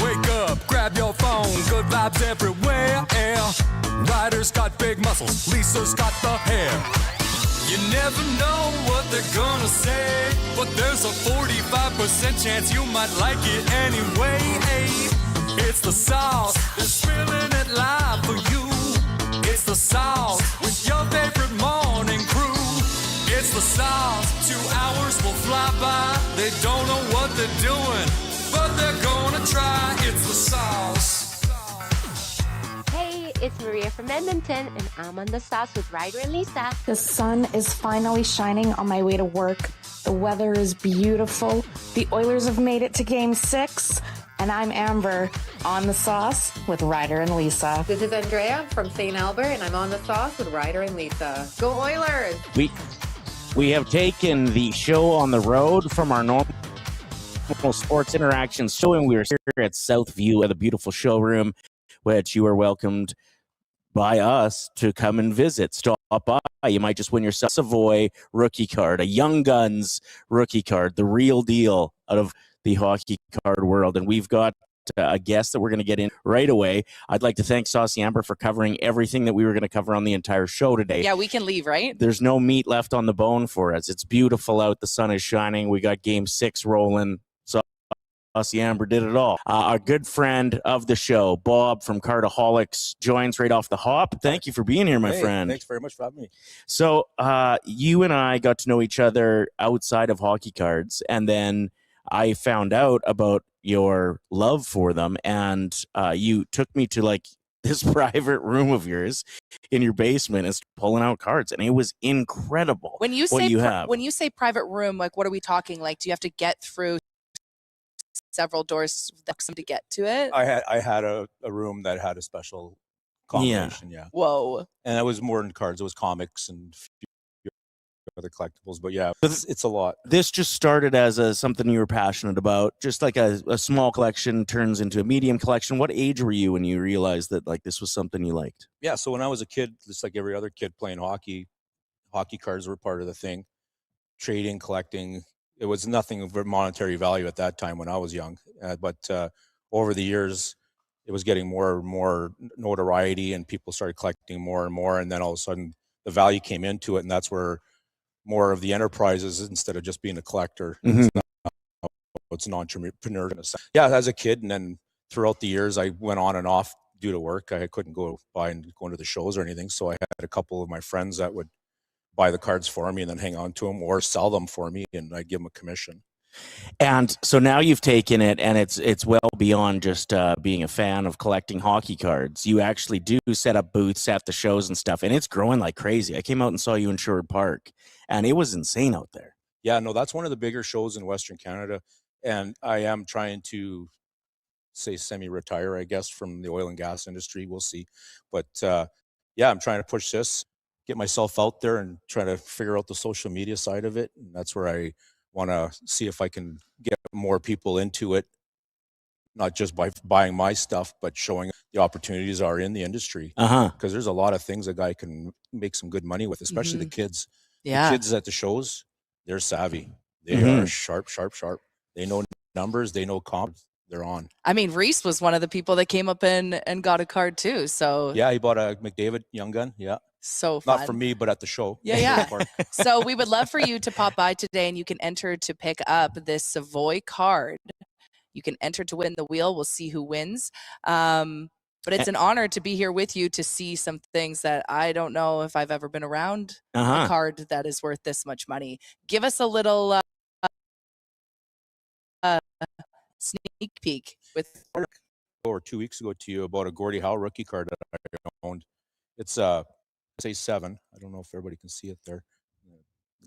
Wake up, grab your phone, good vibes everywhere. Ryder's got big muscles, Lisa's got the hair. You never know what they're gonna say, but there's a 45% chance you might like it anyway. It's the sauce, they're spilling it live for you. It's the sauce with your favorite morning crew. It's the sauce, 2 hours will fly by. They don't know what they're doing, but they're gonna try. It's the sauce. Hey, it's Maria from Edmonton, and I'm on the sauce with Ryder and Lisa. The sun is finally shining on my way to work. The weather is beautiful. The Oilers have made it to Game 6, and I'm Amber on the sauce with Ryder and Lisa. This is Andrea from St. Albert, and I'm on the sauce with Ryder and Lisa. Go Oilers! We have taken the show on the road from our normal sports interactions show, and we are here at Southview at the beautiful showroom, which you are welcomed by us to come and visit. Stop by. You might just win yourself a Savoy rookie card, a Young Guns rookie card, the real deal out of the hockey card world. And we've got a guest that we're going to get in right away. I'd like to thank Saucy Amber for covering everything that we were going to cover on the entire show today. Yeah, we can leave, right? There's no meat left on the bone for us. It's beautiful out. The sun is shining. We got Game 6 rolling. Saucy Amber did it all. Our good friend of the show, Bob from Cardaholics, joins right off the hop. Thank you for being here, my friend. Thanks very much for having me. So you and I got to know each other outside of hockey cards, and then I found out about your love for them, and you took me to like this private room of yours in your basement and pulling out cards, and it was incredible. When you say when you say private room, like what are we talking? Like, do you have to get through several doors to get to it? I had a room that had a special combination, yeah. Whoa. And it was more than cards. It was comics and other collectibles, but yeah, it's a lot. This just started as something you were passionate about, just like a small collection turns into a medium collection. What age were you when you realized that like this was something you liked? Yeah, so when I was a kid, just like every other kid playing hockey cards were part of the thing. Trading, collecting. It was nothing of monetary value at that time when I was young, but over the years, it was getting more and more notoriety, and people started collecting more and more, and then all of a sudden, the value came into it, and that's where more of the enterprises, instead of just being a collector, it's an entrepreneur. Yeah, as a kid, and then throughout the years, I went on and off due to work. I couldn't go by and go into the shows or anything, so I had a couple of my friends that would buy the cards for me and then hang on to them or sell them for me, and I give them a commission. And so now you've taken it, and it's well beyond just being a fan of collecting hockey cards. You actually do set up booths at the shows and stuff, and it's growing like crazy. I came out and saw you in Sherwood Park, and it was insane out there. Yeah, no, that's one of the bigger shows in Western Canada, and I am trying to say semi-retire, I guess, from the oil and gas industry. We'll see. But yeah, I'm trying to push this, get myself out there and try to figure out the social media side of it. And that's where I want to see if I can get more people into it, not just by buying my stuff, but showing the opportunities are in the industry. Because there's a lot of things a guy can make some good money with, especially the kids. Yeah. The kids at the shows, they're savvy. They are sharp. They know numbers. They know comps. They're on. I mean, Reese was one of the people that came up and got a card too. So yeah, he bought a McDavid Young Gun. Yeah. So fun. Not for me, but at the show. Yeah. So we would love for you to pop by today, and you can enter to pick up this Savoy card. You can enter to win the wheel. We'll see who wins. But it's an honor to be here with you to see some things that I don't know if I've ever been around a card that is worth this much money. Give us a little sneak peek with. Or 2 weeks ago to you about a Gordie Howe rookie card that I owned. It's say 7. I don't know if everybody can see it there.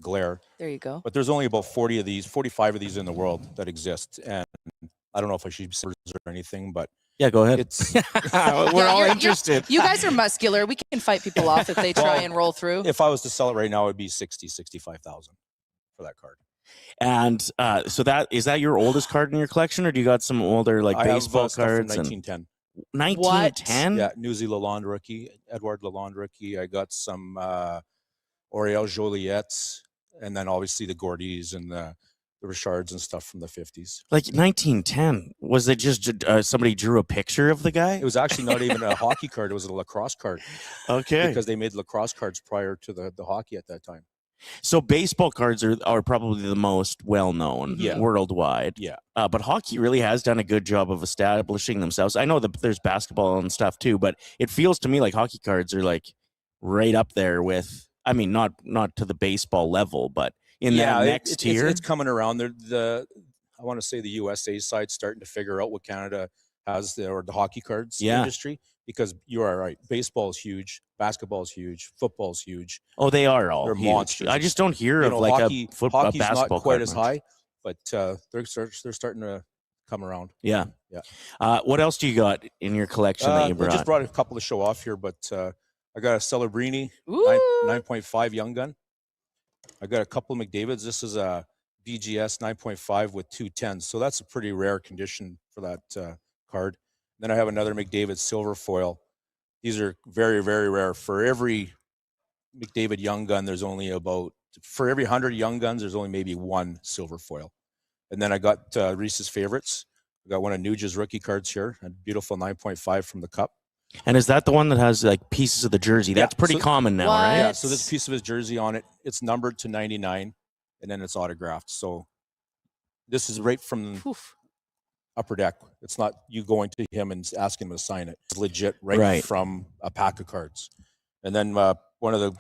Glare. There you go. But there's only about 45 of these in the world that exist, and I don't know if I should say or anything, but yeah, go ahead. It's we're all interested. You guys are muscular. We can fight people off if they try and roll through. If I was to sell it right now, it'd be 65,000 for that card. And so is that your oldest card in your collection, or do you got some older like baseball cards? 1910. 1910? Yeah, Newsy Lalonde rookie, Edward Lalonde rookie. I got some Oriel Joliettes, and then obviously the Gordies and the the Richards and stuff from the 50s. Like 1910, was it just somebody drew a picture of the guy? It was actually not even a hockey card. It was a lacrosse card. Okay. Because they made lacrosse cards prior to the hockey at that time. So baseball cards are probably the most well-known worldwide. Yeah. But hockey really has done a good job of establishing themselves. I know that there's basketball and stuff too, but it feels to me like hockey cards are like right up there with, I mean, not to the baseball level, but in that next tier. It's coming around. I want to say the USA side starting to figure out what Canada has the hockey cards industry, because you are right. Baseball is huge. Basketball is huge. Football is huge. Oh, they are all They're huge. monsters. I just don't hear of like hockey's a basketball not quite card as much. high, but they're starting to come around. Yeah. Yeah. What else do you got in your collection that you brought? I just brought a couple to show off here, but I got a Celebrini 9.5 Young Gun. I got a couple of McDavids. This is a BGS 9.5 with 210s. So that's a pretty rare condition for that card. Then I have another McDavid silver foil. These are very, very rare. For every McDavid Young Gun, there's only for every 100 Young Guns, there's only maybe one silver foil. And then I got Reese's Favorites. I got one of Nuge's rookie cards here, a beautiful 9.5 from the Cup. And is that the one that has like pieces of the jersey? That's pretty common now, right? Yeah, so there's a piece of his jersey on it. It's numbered to 99, and then it's autographed. So this is right from Upper Deck. It's not you going to him and asking him to sign it. It's legit right from a pack of cards. And then one of the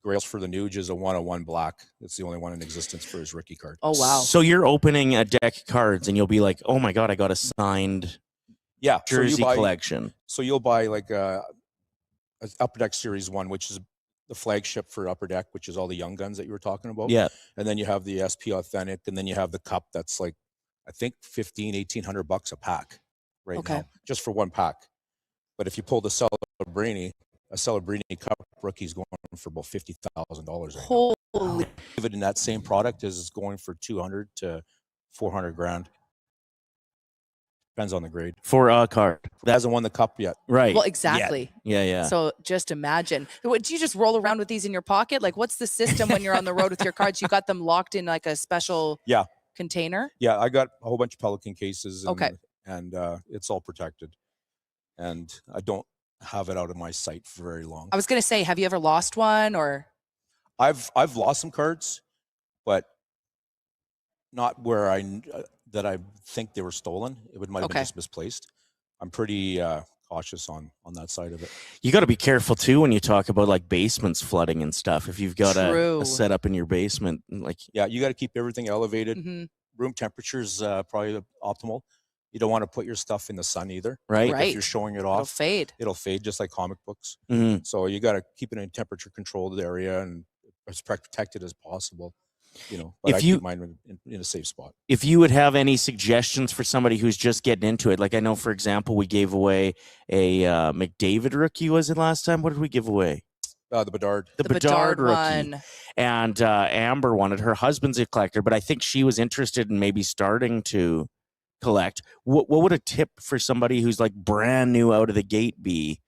grails for the Nuge is a 101 black. It's the only one in existence for his rookie card. Oh, wow. So you're opening a deck of cards and you'll be like, oh my God, I got a signed jersey collection. So you'll buy like a Upper Deck Series 1, which is the flagship for Upper Deck, which is all the Young Guns that you were talking about. Yeah. And then you have the SP Authentic, and then you have the Cup that's like, I think $1,800 a pack now, just for one pack. But if you pull the Celebrini, a Celebrini Cup rookie's going for about $50,000. Holy! Even in that same product is going for $200,000 to $400,000. Depends on the grade. For a card that hasn't won the Cup yet. Right. Well, exactly. Yeah. So just imagine. Do you just roll around with these in your pocket? Like, what's the system when you're on the road with your cards? You got them locked in like a special container? Yeah, I got a whole bunch of Pelican cases. And it's all protected. And I don't have it out of my sight for very long. I was going to say, have you ever lost one or? I've lost some cards, but not where that I think they were stolen. It might have been just misplaced. I'm pretty cautious on that side of it. You got to be careful too when you talk about like basements flooding and stuff. If you've got a setup in your basement, like you got to keep everything elevated. Mm-hmm. Room temperature is probably optimal. You don't want to put your stuff in the sun either. Right. If you're showing it off, it'll fade just like comic books. Mm-hmm. So you got to keep it in a temperature controlled area and as protected as possible. But I keep mine in a safe spot. If you would have any suggestions for somebody who's just getting into it, like I know, for example, we gave away a McDavid rookie. Was it last time? What did we give away? The Bedard. The Bedard rookie. One. And Amber wanted. Her husband's a collector, but I think she was interested in maybe starting to collect. What would a tip for somebody who's like brand new out of the gate be?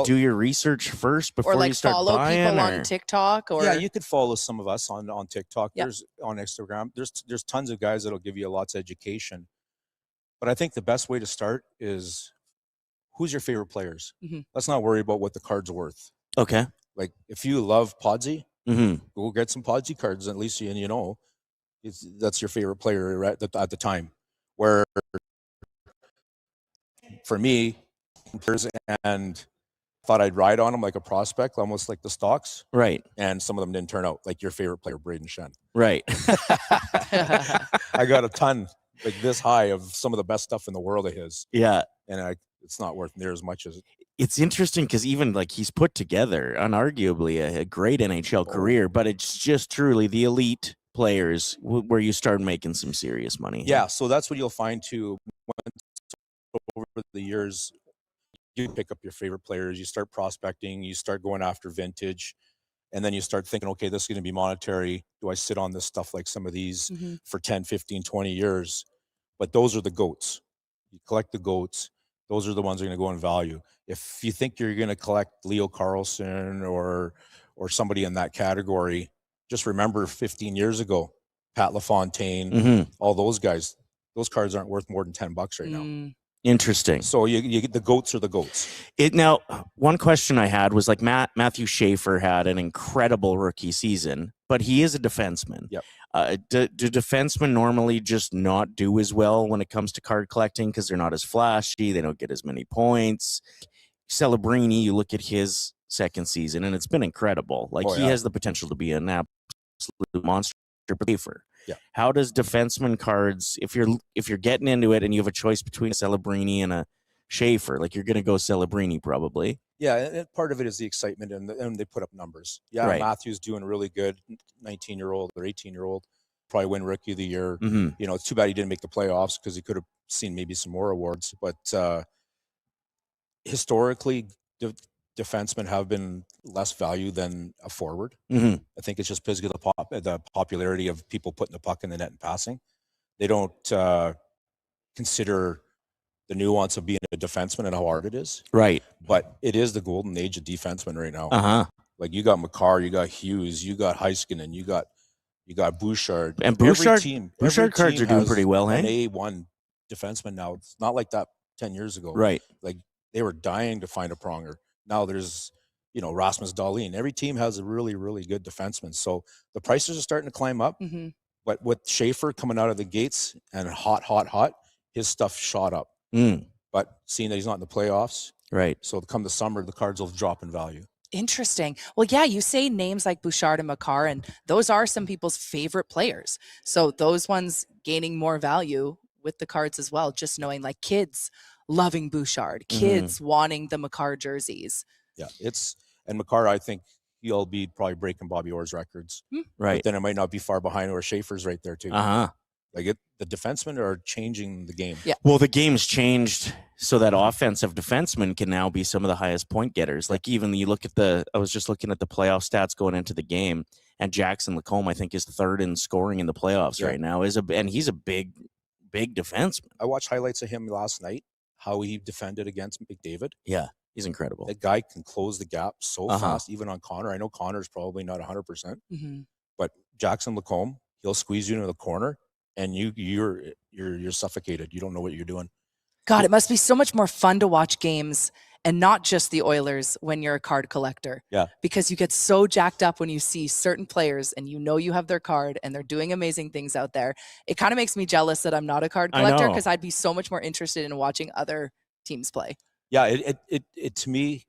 Do your research first before you start buying? Or like follow people on TikTok? Or you could follow some of us on TikTok. Yep. There's on Instagram. There's tons of guys that'll give you lots of education. But I think the best way to start is who's your favorite players? Mm-hmm. Let's not worry about what the card's worth. Okay. Like if you love Podsy, go get some Podsy cards. At least that's your favorite player at the time. Where for me, and thought I'd ride on them like a prospect, almost like the stocks. Right. And some of them didn't turn out, like your favorite player, Braden Shen. Right. I got a ton like this high of some of the best stuff in the world of his. Yeah. And it's not worth near as much as. It's interesting because even like he's put together, unarguably, a great NHL career, but it's just truly the elite players where you start making some serious money. Yeah. So that's what you'll find too. Over the years, you pick up your favorite players, you start prospecting, you start going after vintage, and then you start thinking, okay, this is going to be monetary. Do I sit on this stuff like some of these for 10, 15, 20 years? But those are the GOATs. You collect the GOATs. Those are the ones that are going to go in value. If you think you're going to collect Leo Carlsson or somebody in that category, just remember 15 years ago, Pat LaFontaine, Mhm. all those guys. Those cards aren't worth more than $10 right now. Interesting. So you get the goats are the goats. Now, one question I had was like Matthew Schaefer had an incredible rookie season, but he is a defenseman. Yep. Do defensemen normally just not do as well when it comes to card collecting because they're not as flashy? They don't get as many points. Celebrini, you look at his second season, and it's been incredible. Like he has the potential to be an absolute monster. Schaefer. Yeah. How does defenseman cards, if you're getting into it and you have a choice between a Celebrini and a Schaefer, like you're going to go Celebrini probably. Yeah, and part of it is the excitement, and they put up numbers. Yeah, Right. Matthew's doing really good, 19-year-old or 18-year-old, probably win Rookie of the Year. Mm-hmm. You know, it's too bad he didn't make the playoffs because he could have seen maybe some more awards. But historically, defensemen have been less value than a forward. Mm-hmm. I think it's just because of the popularity of people putting the puck in the net and passing. They don't consider the nuance of being a defenseman and how hard it is. Right. But it is the golden age of defensemen right now. Uh-huh. Like you got McCarr, you got Hughes, you got Heiskanen, you got Bouchard. And Bouchard cards are doing has pretty well, an hey? A1 defenseman now. It's not like that 10 years ago. Right. Like they were dying to find a pronger. Now there's, Rasmus Dahlin. Every team has a really, really good defenseman. So the prices are starting to climb up. Mm-hmm. But with Schaefer coming out of the gates and hot, his stuff shot up. But seeing that he's not in the playoffs, right. So come the summer, the cards will drop in value. Interesting. Well, yeah, you say names like Bouchard and McCarr, and those are some people's favorite players. So those ones gaining more value with the cards as well, just knowing like kids loving Bouchard, kids wanting the McCarr jerseys. Yeah, and McCarr, I think he'll be probably breaking Bobby Orr's records. Right. But then it might not be far behind where Schaefer's right there too. Uh-huh. Like the defensemen are changing the game. Yeah. Well, the game's changed so that offensive defensemen can now be some of the highest point getters. Like even you look at I was just looking at the playoff stats going into the game, and Jackson Lacombe, I think, is third in scoring in the playoffs right now. And he's a big defenseman. I watched highlights of him last night, how he defended against McDavid. Yeah, he's incredible. That guy can close the gap so fast, even on Connor. I know Connor's probably not 100%, but Jackson Lacombe, he'll squeeze you into the corner, and you're suffocated. You don't know what you're doing. God, it must be so much more fun to watch games and not just the Oilers when you're a card collector. Yeah. Because you get so jacked up when you see certain players and you have their card and they're doing amazing things out there. It kind of makes me jealous that I'm not a card collector because I'd be so much more interested in watching other teams play. Yeah, it to me,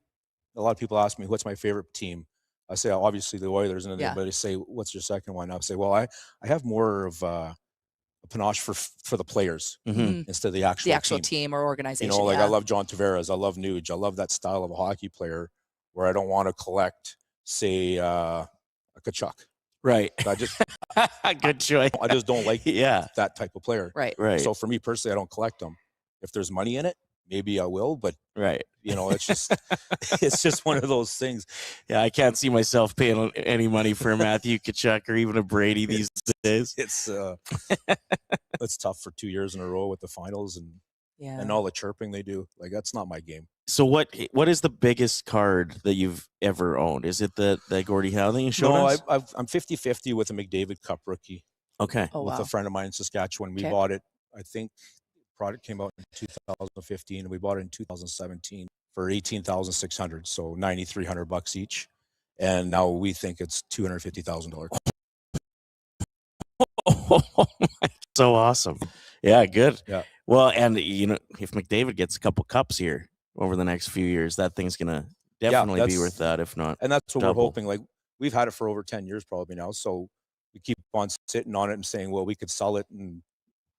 a lot of people ask me, what's my favorite team? I say, obviously the Oilers, and then they say, what's your second one? I'll say, well, I have more of a panache for the players instead of the actual team or organization. I love John Tavares, I love Nuge, I love that style of a hockey player where I don't want to collect, say, a Kachuk. Right. I just good choice. I just don't like that type of player. Right. So for me personally, I don't collect them. If there's money in it, maybe I will, but it's just one of those things. Yeah, I can't see myself paying any money for a Matthew Tkachuk or even a Brady these days. It's tough for 2 years in a row with the finals and all the chirping they do. Like that's not my game. So what is the biggest card that you've ever owned? Is it the Gordie Howe that you showed us? No, I'm 50-50 with a McDavid Cup rookie. Okay. With a friend of mine in Saskatchewan. We bought it, I think product came out in 2015 and we bought it in 2017 for $18,600, so $9,300 each, and now we think it's $250,000. So awesome. Yeah, good. Yeah. Well, and if McDavid gets a couple cups here over the next few years, that thing's gonna definitely be worth that, if not. And that's what double. We're hoping. Like we've had it for over 10 years probably now, so we keep on sitting on it and saying, well, we could sell it and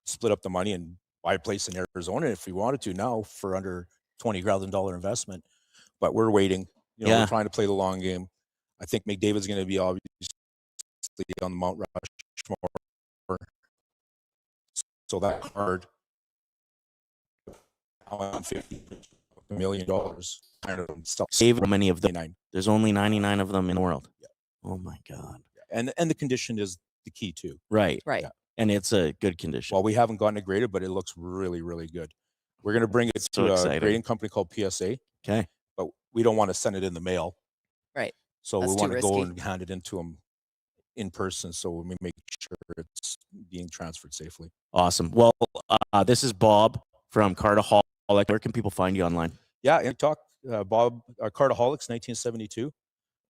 split up the money and buy a place in Arizona if we wanted to now for under $20,000 investment. But we're waiting. We're trying to play the long game. I think McDavid's going to be obviously on the Mount Rushmore. So that card, $50 million. Save many of them. There's only 99 of them in the world. Yeah. Oh my God. And the condition is the key too. Right. Right. Yeah. And it's a good condition. Well, we haven't gotten it graded, but it looks really, really good. We're going to bring it to a grading company called PSA. Okay. But we don't want to send it in the mail. Right. So That's we want to too go risky. and hand it into them in person. So we make it's being transferred safely. Awesome. Well, this is Bob from Cardaholic. Where can people find you online? Yeah, and talk Bob Cardaholics 1972.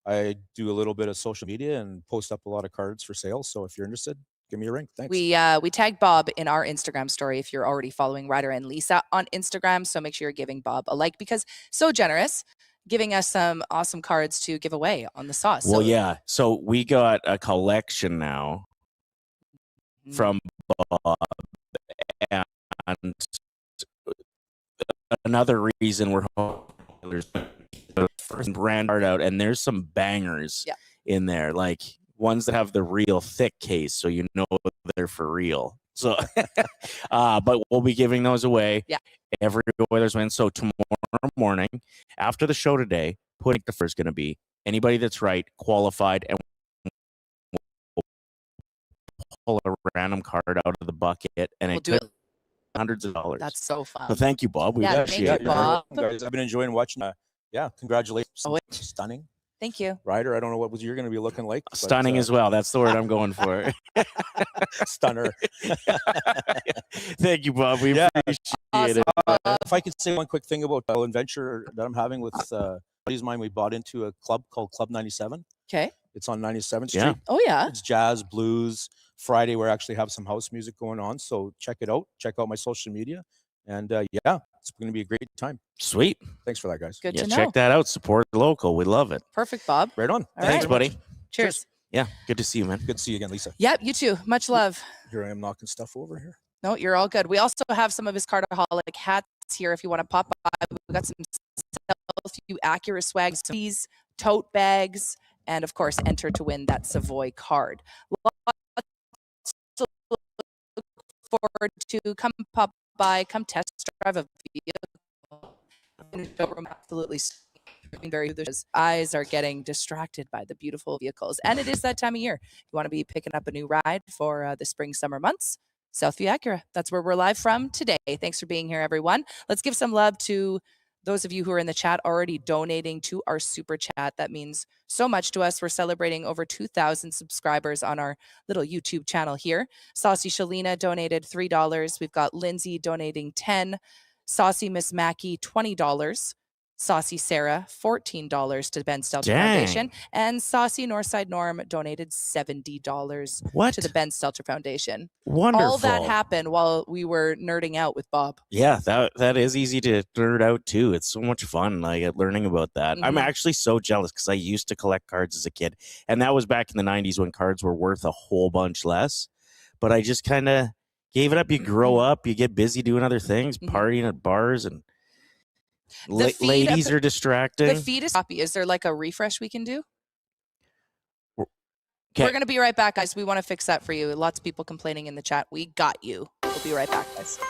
I do a little bit of social media and post up a lot of cards for sale. So if you're interested, give me a ring. Thanks. We tagged Bob in our Instagram story if you're already following Ryder and Lisa on Instagram. So make sure you're giving Bob a like because so generous, giving us some awesome cards to give away on the sauce. Well, so, yeah. So we got a collection now from Bob, and another reason we're there's the first brand card out, and there's some bangers in there, like ones that have the real thick case, so you know they're for real. So, but we'll be giving those away. Yeah. Every Oilers win. So tomorrow morning, after the show today, putting the first going to be anybody that's right, qualified, and we'll pull a random card out of the bucket, and we'll do it. Hundreds of dollars. That's so fun. So thank you, Bob. We appreciate thank it. you, Bob. Guys, I've been enjoying watching. Congratulations. Stunning. Thank you. Ryder, I don't know what you're going to be looking like. Stunning as well. That's the word I'm going for. Stunner. Thank you, Bob. We appreciate it. If I could say one quick thing about the adventure that I'm having with buddies of mine, we bought into a club called Club 97. Okay. It's on 97th Street. Yeah. Oh, yeah. It's jazz, blues. Friday, we actually have some house music going on. So check it out. Check out my social media. And it's going to be a great time. Sweet. Thanks for that, guys. Good Yeah, to know. check that out. Support the local. We love it. Perfect, Bob. Right on. All Thanks, right. buddy. Cheers. Yeah, good to see you, man. Good to see you again, Lisa. Yep, you too. Much love. Here I am knocking stuff over here. No, you're all good. We also have some of his Cardaholic hats here if you want to pop by. We've got some Southview Acura swag, tees, tote bags, and of course, enter to win that Savoy card. Lots to look forward to. Come pop by, come test drive a vehicle. In the showroom, absolutely his eyes are getting distracted by the beautiful vehicles. And it is that time of year. You want to be picking up a new ride for the spring, summer months. Southview Acura. That's where we're live from today. Thanks for being here, everyone. Let's give some love to those of you who are in the chat already donating to our super chat. That means so much to us. We're celebrating over 2,000 subscribers on our little YouTube channel here. Saucy Shalina donated $3. We've got Lindsay donating $10. Saucy Miss Mackey, $20. Saucy Sarah, $14 to Ben Stelter Foundation. And Saucy Northside Norm donated $70 to the Ben Stelter Foundation. Wonderful. All that happened while we were nerding out with Bob. Yeah, that is easy to nerd out too. It's so much fun, like learning about that. I'm actually so jealous because I used to collect cards as a kid, and that was back in the 90s when cards were worth a whole bunch less. But I just kind of gave it up. You grow up, you get busy doing other things, partying at bars, and ladies are distracting. The feed is copy. Is there like a refresh we can do? Okay. We're going to be right back, guys. We want to fix that for you. Lots of people complaining in the chat. We got you. We'll be right back, guys.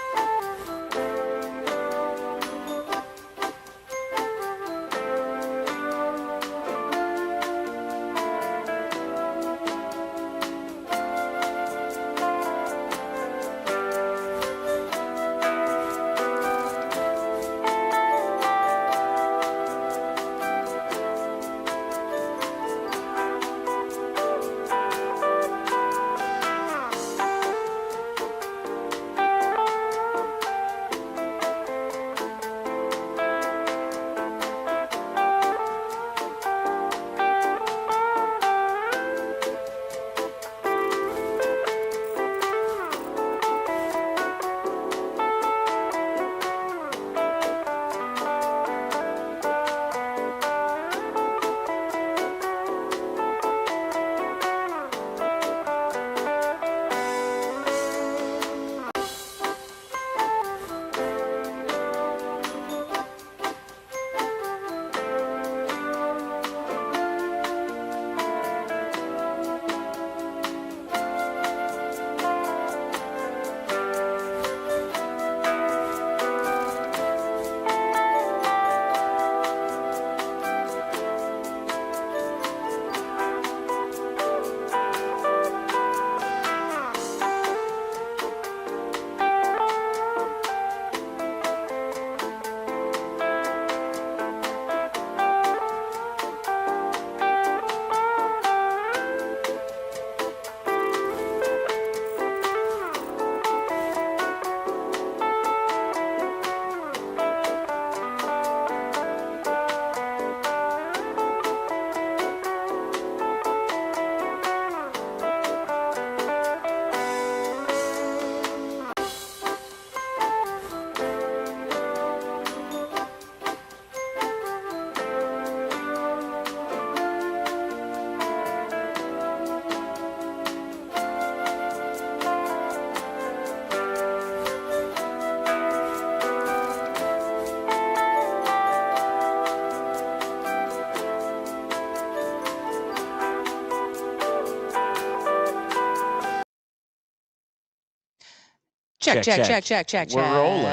Check. We're rolling.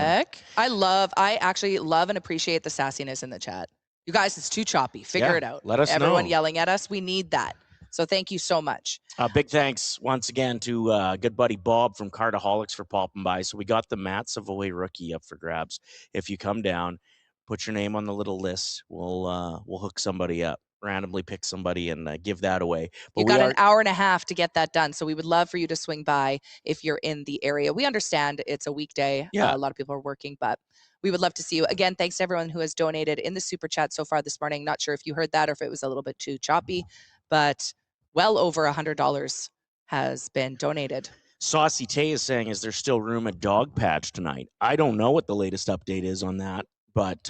I actually love and appreciate the sassiness in the chat. You guys, it's too choppy. Figure it out. Let us Everyone know. yelling at us. We need that. So thank you so much. Big thanks once again to good buddy Bob from Cardaholics for popping by. So we got the Matt Savoy rookie up for grabs. If you come down, put your name on the little list. We'll hook somebody up, randomly pick somebody, and give that away. But you got an hour and a half to get that done. So we would love for you to swing by if you're in the area. We understand it's a weekday. Yeah. A lot of people are working, but we would love to see you. Again, thanks to everyone who has donated in the super chat so far this morning. Not sure if you heard that or if it was a little bit too choppy, but well over $100 has been donated. Saucy Tay is saying, is there still room at Dog Patch tonight? I don't know what the latest update is on that, but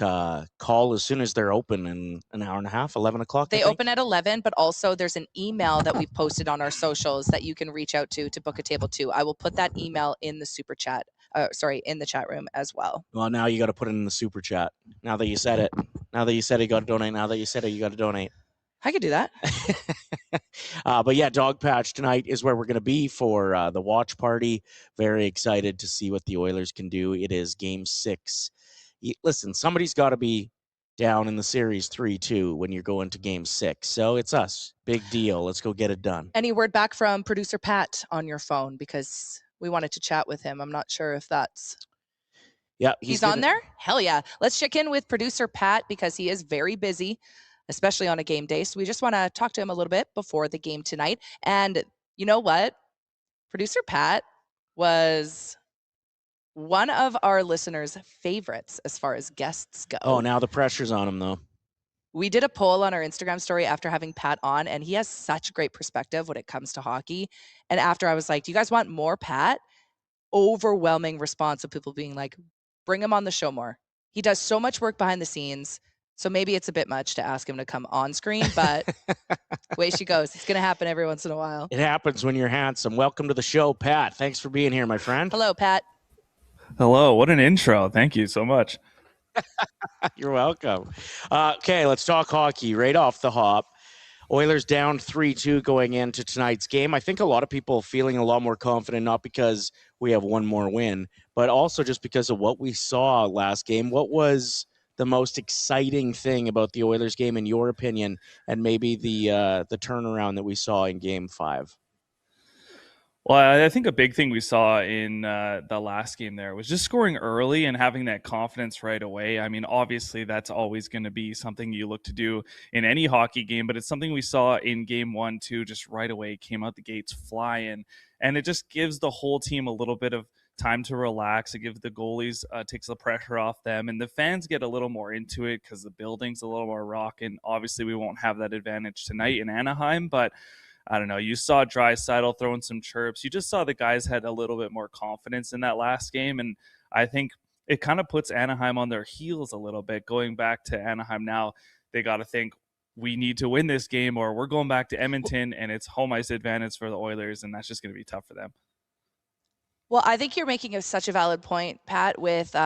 call as soon as they're open in an hour and a half, 11 o'clock. They open at 11, but also there's an email that we've posted on our socials that you can reach out to book a table too. I will put that email in the super chat. In the chat room as well. Well, now you got to put it in the super chat. Now that you said it. Now that you said it, you got to donate. Now that you said it, you got to donate. I could do that. But yeah, Dog Patch tonight is where we're going to be for the watch party. Very excited to see what the Oilers can do. It is Game 6. Listen, somebody's got to be down in the series 3-2 when you're going to Game 6. So it's us. Big deal. Let's go get it done. Any word back from producer Pat on your phone? Because we wanted to chat with him. I'm not sure if that's... Yeah, he's on there? Hell yeah. Let's check in with producer Pat because he is very busy, especially on a game day. So we just want to talk to him a little bit before the game tonight. And you know what? Producer Pat was one of our listeners' favorites as far as guests go. Oh, now the pressure's on him, though. We did a poll on our Instagram story after having Pat on, and he has such great perspective when it comes to hockey. And after I was like, do you guys want more Pat? Overwhelming response of people being like, bring him on the show more. He does so much work behind the scenes. So maybe it's a bit much to ask him to come on screen, but way she goes. It's going to happen every once in a while. It happens when you're handsome. Welcome to the show, Pat. Thanks for being here, my friend. Hello, Pat. Hello. What an intro. Thank you so much. You're welcome. Okay, let's talk hockey right off the hop. Oilers down 3-2 going into tonight's game. I think a lot of people feeling a lot more confident, not because we have one more win, but also just because of what we saw last game. What was the most exciting thing about the Oilers game, in your opinion, and maybe the turnaround that we saw in Game 5? Well, I think a big thing we saw in the last game there was just scoring early and having that confidence right away. I mean, obviously, that's always going to be something you look to do in any hockey game, but it's something we saw in Game 1, too, just right away, came out the gates flying. And it just gives the whole team a little bit of time to relax. It gives the goalies, takes the pressure off them, and the fans get a little more into it because the building's a little more rocking. Obviously, we won't have that advantage tonight in Anaheim, but I don't know. You saw Draisaitl throwing some chirps. You just saw the guys had a little bit more confidence in that last game, and I think it kind of puts Anaheim on their heels a little bit. Going back to Anaheim now, they got to think, we need to win this game or we're going back to Edmonton, and it's home ice advantage for the Oilers, and that's just going to be tough for them. Well, I think you're making such a valid point, Pat, with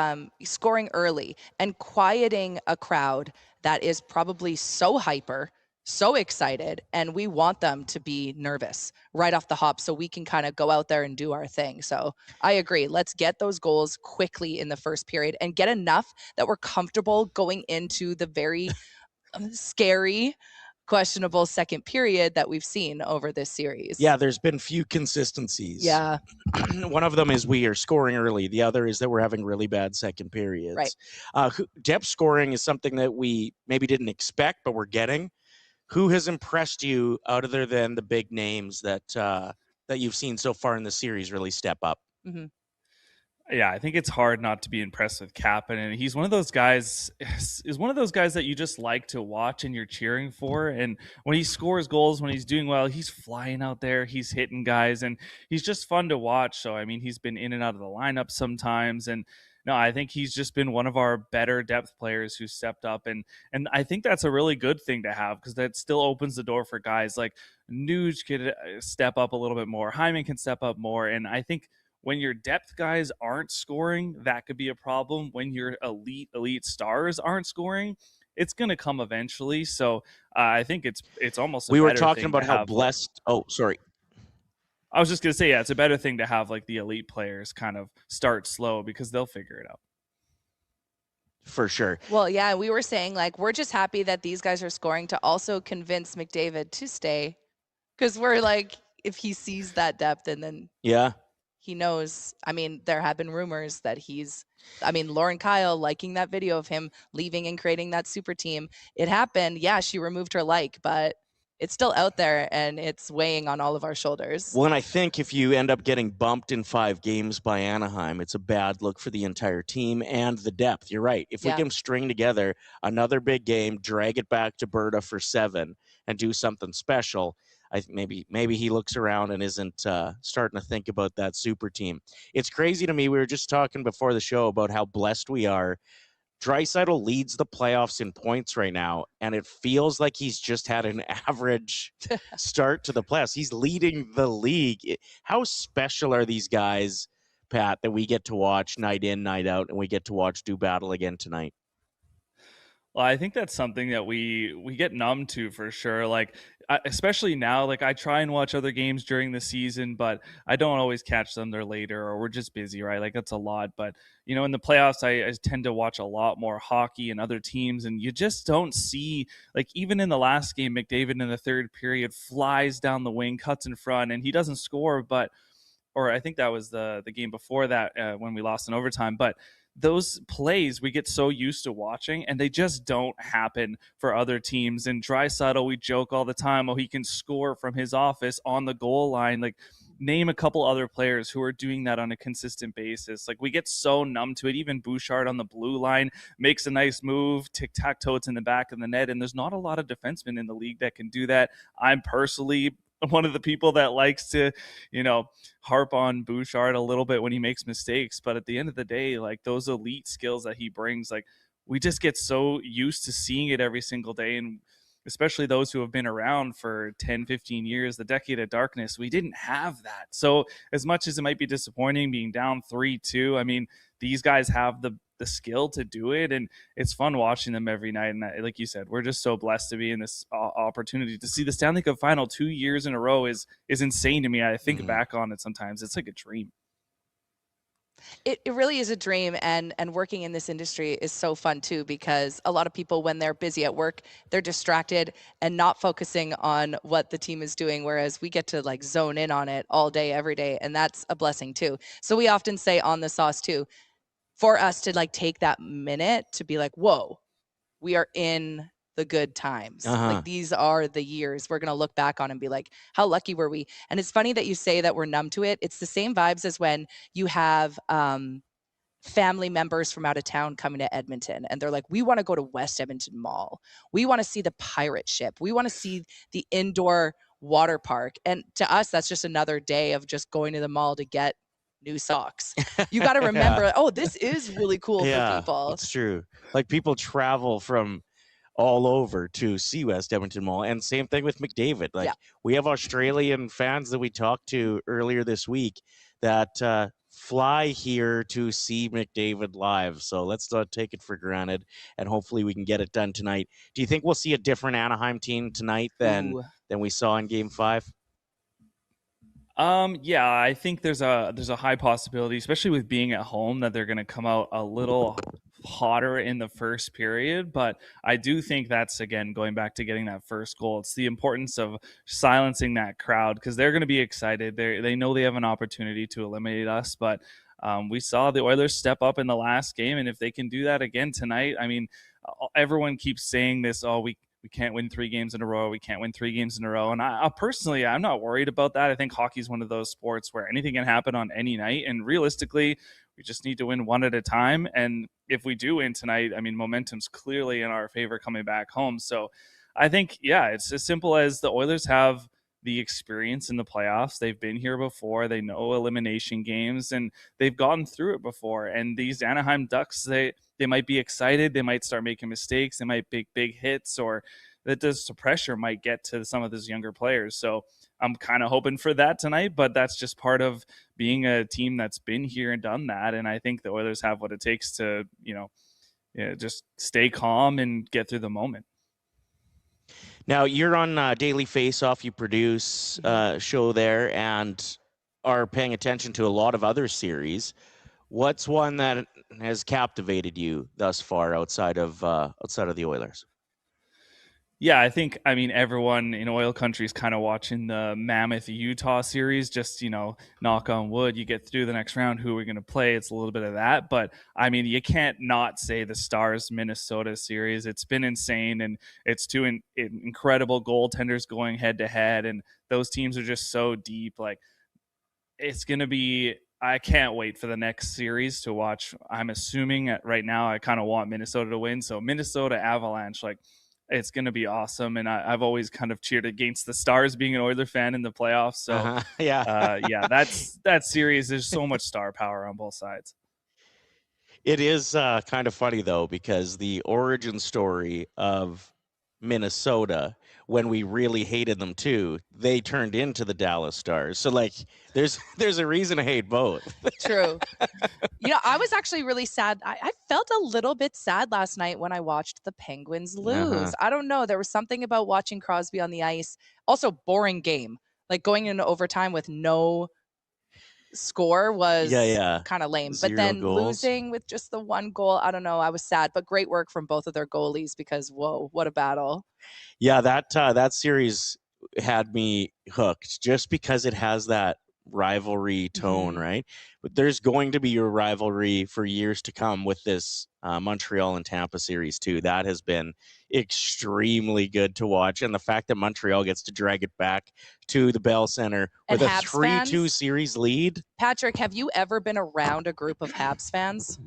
scoring early and quieting a crowd that is probably so hyper, so excited, and we want them to be nervous right off the hop so we can kind of go out there and do our thing. So I agree. Let's get those goals quickly in the first period and get enough that we're comfortable going into the very scary, questionable second period that we've seen over this series. Yeah, there's been few consistencies. Yeah. One of them is we are scoring early. The other is that we're having really bad second periods. Right. Depth scoring is something that we maybe didn't expect, but we're getting. Who has impressed you other than the big names that you've seen so far in the series really step up? Mm-hmm. Yeah, I think it's hard not to be impressed with Kapanen, and he's one of those guys. Is one of those guys that you just like to watch and you're cheering for. And when he scores goals, when he's doing well, he's flying out there, he's hitting guys, and he's just fun to watch. So I mean, he's been in and out of the lineup sometimes, and no, I think he's just been one of our better depth players who stepped up, and I think that's a really good thing to have because that still opens the door for guys like Nuge could step up a little bit more, Hyman can step up more, and I think when your depth guys aren't scoring, that could be a problem. When your elite stars aren't scoring, it's going to come eventually. So I think it's almost. We were talking about how blessed. Oh, sorry. I was just going to say, yeah, it's a better thing to have like the elite players kind of start slow because they'll figure it out. For sure. Well, yeah, we were saying like we're just happy that these guys are scoring to also convince McDavid to stay, because we're like, if he sees that depth and then Yeah. he knows. I mean, there have been rumors that Lauren Kyle liking that video of him leaving and creating that super team. It happened. Yeah, she removed her like, but it's still out there and it's weighing on all of our shoulders. Well, and I think if you end up getting bumped in 5 games by Anaheim, it's a bad look for the entire team and the depth. You're right. If we can string together another big game, drag it back to Berta for 7 and do something special, I think maybe he looks around and isn't starting to think about that super team. It's crazy to me. We were just talking before the show about how blessed we are. Draisaitl leads the playoffs in points right now, and it feels like he's just had an average start to the playoffs. He's leading the league. How special are these guys, Pat, that we get to watch night in, night out, and we get to watch do battle again tonight? Well, I think that's something that we get numb to for sure. Like, especially now, like I try and watch other games during the season, but I don't always catch them. They're later or we're just busy, right? Like that's a lot. But, you know, in the playoffs, I tend to watch a lot more hockey and other teams. And you just don't see, like even in the last game, McDavid in the third period flies down the wing, cuts in front, and he doesn't score. Or I think that was the game before that when we lost in overtime. But those plays we get so used to watching, and they just don't happen for other teams. And Draisaitl, we joke all the time, he can score from his office on the goal line. Like, name a couple other players who are doing that on a consistent basis. Like, we get so numb to it. Even Bouchard on the blue line makes a nice move, tic-tac-toe, it's in the back of the net, and there's not a lot of defensemen in the league that can do that. I'm personally one of the people that likes to, harp on Bouchard a little bit when he makes mistakes. But at the end of the day, like those elite skills that he brings, like we just get so used to seeing it every single day. And especially those who have been around for 10, 15 years, the decade of darkness, we didn't have that. So as much as it might be disappointing being down 3-2, I mean, these guys have the skill to do it, and it's fun watching them every night. And like you said, we're just so blessed to be in this opportunity to see the Stanley Cup final 2 years in a row is insane to me. I think back on it sometimes. It's like a dream. It really is a dream, and working in this industry is so fun too, because a lot of people, when they're busy at work, they're distracted and not focusing on what the team is doing, whereas we get to like zone in on it all day, every day, and that's a blessing too. So we often say on the sauce too, for us to like take that minute to be like, whoa, we are in the good times. Like these are the years we're going to look back on and be like, how lucky were we? And it's funny that you say that we're numb to it. It's the same vibes as when you have family members from out of town coming to Edmonton and they're like, we want to go to West Edmonton Mall. We want to see the pirate ship. We want to see the indoor water park. And to us, that's just another day of just going to the mall to get new socks. You got to remember, this is really cool for people. It's true. Like people travel from all over to see West Edmonton Mall, and same thing with McDavid. Like we have Australian fans that we talked to earlier this week that fly here to see McDavid live. So let's not take it for granted, and hopefully we can get it done tonight. Do you think we'll see a different Anaheim team tonight than we saw in Game 5? Yeah, I think there's a high possibility, especially with being at home, that they're going to come out a little hotter in the first period. But I do think that's, again, going back to getting that first goal. It's the importance of silencing that crowd, because they're going to be excited. They know they have an opportunity to eliminate us. But we saw the Oilers step up in the last game, and if they can do that again tonight, I mean, everyone keeps saying this, we can't win 3 games in a row. We can't win 3 games in a row. And I personally, I'm not worried about that. I think hockey is one of those sports where anything can happen on any night. And realistically, we just need to win one at a time. And if we do win tonight, I mean, momentum's clearly in our favor coming back home. So I think, it's as simple as the Oilers have the experience in the playoffs. They've been here before. They know elimination games, and they've gotten through it before. And these Anaheim Ducks, they might be excited. They might start making mistakes. They might make big hits, or that the pressure might get to some of those younger players. So I'm kind of hoping for that tonight, but that's just part of being a team that's been here and done that. And I think the Oilers have what it takes to, just stay calm and get through the moment. Now, you're on Daily Faceoff. You produce a show there, and are paying attention to a lot of other series, what's one that has captivated you thus far outside of the Oilers? Yeah, I mean, everyone in oil country is kind of watching the Mammoth Utah series. Just, knock on wood, you get through the next round. Who are we going to play? It's a little bit of that. But I mean, you can't not say the Stars Minnesota series. It's been insane. And it's two incredible goaltenders going head to head. And those teams are just so deep. Like, it's going to be, I can't wait for the next series to watch. I'm assuming right now I kind of want Minnesota to win. So Minnesota Avalanche, like, it's going to be awesome. And I've always kind of cheered against the Stars being an Oiler fan in the playoffs. So yeah, that series, there's so much star power on both sides. It is kind of funny, though, because the origin story of Minnesota, when we really hated them too, they turned into the Dallas Stars. So like there's a reason to hate both. True. I was actually really sad. I felt a little bit sad last night when I watched the Penguins lose. I don't know. There was something about watching Crosby on the ice. Also, boring game. Like going into overtime with no score was kind of lame. But then losing with just the one goal, I don't know. I was sad, but great work from both of their goalies because, whoa, what a battle. Yeah, that series had me hooked just because it has that rivalry tone, right? But there's going to be a rivalry for years to come with this Montreal and Tampa series too. That has been extremely good to watch, and the fact that Montreal gets to drag it back to the Bell Center with a 3-2 series lead. Patrick, have you ever been around a group of Habs fans?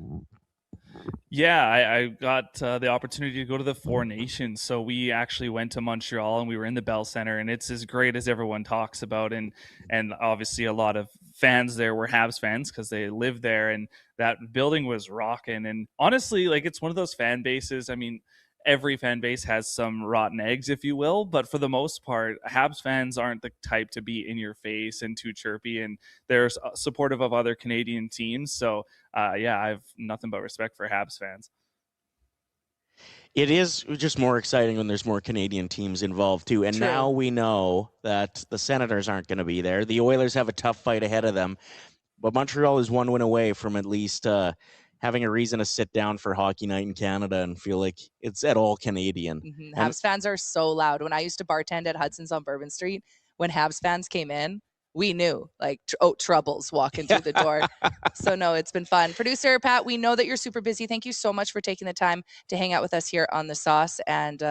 Yeah, I got the opportunity to go to the Four Nations. So we actually went to Montreal and we were in the Bell Center, and it's as great as everyone talks about. And obviously a lot of fans there were Habs fans because they live there, and that building was rocking. And honestly, like, it's one of those fan bases. I mean, every fan base has some rotten eggs, if you will, but for the most part, Habs fans aren't the type to be in your face and too chirpy, and they're supportive of other Canadian teams. So yeah, I have nothing but respect for Habs fans. It is just more exciting when there's more Canadian teams involved too. And now we know that the Senators aren't going to be there. The Oilers have a tough fight ahead of them, but Montreal is one win away from at least having a reason to sit down for hockey night in Canada and feel like it's at all Canadian. Habs fans are so loud. When I used to bartend at Hudson's on Bourbon Street, when Habs fans came in, we knew, like, trouble's walking through the door. So no, it's been fun. Producer Pat, we know that you're super busy. Thank you so much for taking the time to hang out with us here on The Sauce, and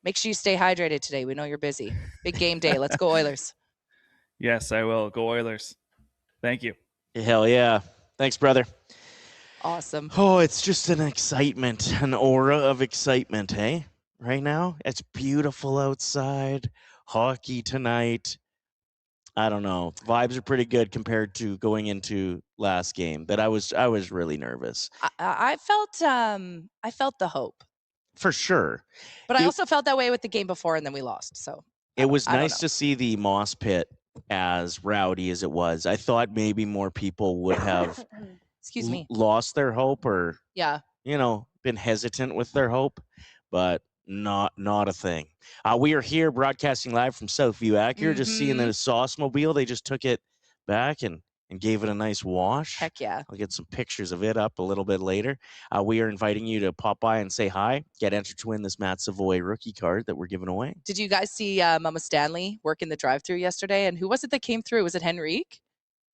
make sure you stay hydrated today. We know you're busy. Big game day. Let's go Oilers. Yes, I will. Go Oilers. Thank you. Hell yeah. Thanks, brother. Awesome. Oh, it's just an excitement, an aura of excitement, hey? Right now, it's beautiful outside. Hockey tonight. I don't know. Vibes are pretty good compared to going into last game. But I was really nervous. I felt the hope. For sure. But I also felt that way with the game before, and then we lost. So it was nice to see the Moss Pit as rowdy as it was. I thought maybe more people would have lost their hope or been hesitant with their hope, but not a thing. We are here broadcasting live from Southview Acura, just seeing the Sauce Mobile. They just took it back and gave it a nice wash. Heck yeah. I'll get some pictures of it up a little bit later. We are inviting you to pop by and say hi. Get entered to win this Matt Savoy rookie card that we're giving away. Did you guys see Mama Stanley work in the drive-thru yesterday? And who was it that came through? Was it Henrique?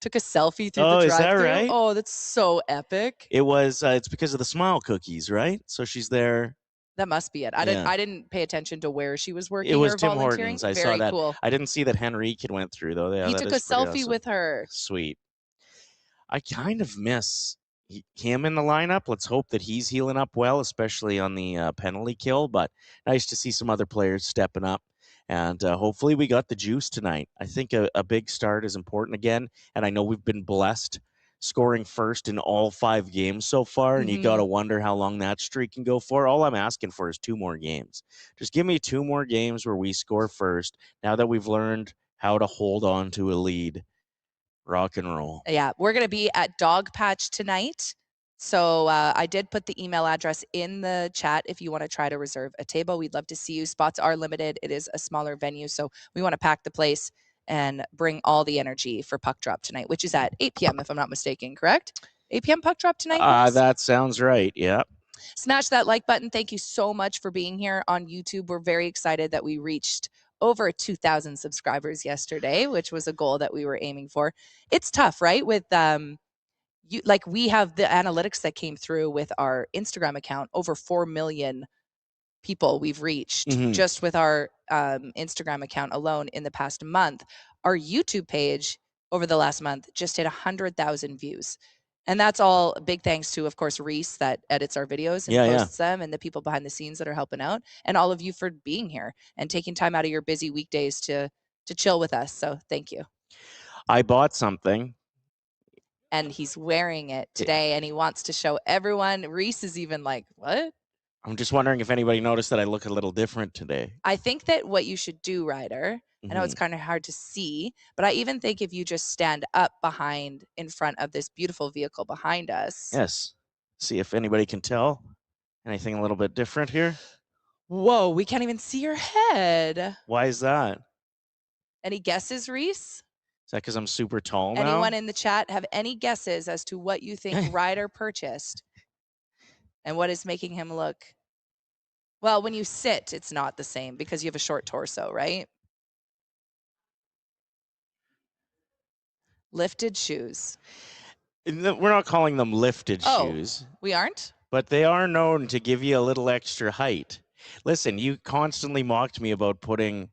Took a selfie through the drive-thru. Is that right? Oh, that's so epic. It was. It's because of the smile cookies, right? So she's there. That must be it. I didn't pay attention to where she was working. It was or Tim volunteering. Hortons. I Very saw that. Cool. I didn't see that Henrique had went through though. Yeah, he took a selfie with her. Sweet. I kind of miss him in the lineup. Let's hope that he's healing up well, especially on the penalty kill. But nice to see some other players stepping up. And hopefully we got the juice tonight. I think a big start is important again. And I know we've been blessed scoring first in all 5 games so far. And you got to wonder how long that streak can go for. All I'm asking for is 2 more games. Just give me 2 more games where we score first. Now that we've learned how to hold on to a lead. Rock and roll. Yeah, we're going to be at Dog Patch tonight. So I did put the email address in the chat if you want to try to reserve a table. We'd love to see you. Spots are limited. It is a smaller venue, so we want to pack the place and bring all the energy for puck drop tonight, which is at 8 p.m. if I'm not mistaken, correct? 8 p.m. puck drop tonight, boys? That sounds right. Yeah. Smash that like button. Thank you so much for being here on YouTube. We're very excited that we reached over 2,000 subscribers yesterday, which was a goal that we were aiming for. It's tough, right? With we have the analytics that came through with our Instagram account, over 4 million people we've reached just with our Instagram account alone in the past month. Our YouTube page over the last month just hit 100,000 views. And that's all big thanks to, of course, Reese that edits our videos and posts them, and the people behind the scenes that are helping out, and all of you for being here and taking time out of your busy weekdays to chill with us. So thank you. I bought something. And he's wearing it today, and he wants to show everyone. Reese is even like, what? I'm just wondering if anybody noticed that I look a little different today. I think that what you should do, Ryder, I know it's kind of hard to see, but I even think if you just stand up in front of this beautiful vehicle behind us. Yes. See if anybody can tell anything a little bit different here. Whoa, we can't even see your head. Why is that? Any guesses, Reese? Is that because I'm super tall now? Anyone in the chat have any guesses as to what you think Ryder purchased and what is making him look? Well, when you sit, it's not the same because you have a short torso, right? Lifted shoes. We're not calling them lifted shoes. We aren't? But they are known to give you a little extra height. Listen, you constantly mocked me about putting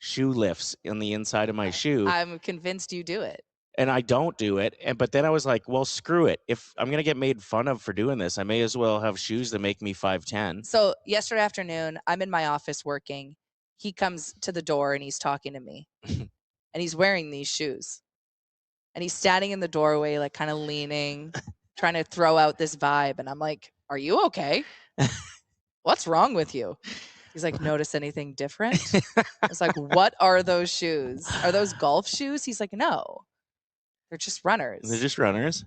shoe lifts in the inside of my shoe. I'm convinced you do it. And I don't do it. But then I was like, well, screw it. If I'm going to get made fun of for doing this, I may as well have shoes that make me 5'10". So yesterday afternoon, I'm in my office working. He comes to the door and he's talking to me. And he's wearing these shoes. And he's standing in the doorway, like kind of leaning, trying to throw out this vibe. And I'm like, are you okay? What's wrong with you? He's like, notice anything different? I was like, what are those shoes? Are those golf shoes? He's like, no. They're just runners. They're just runners.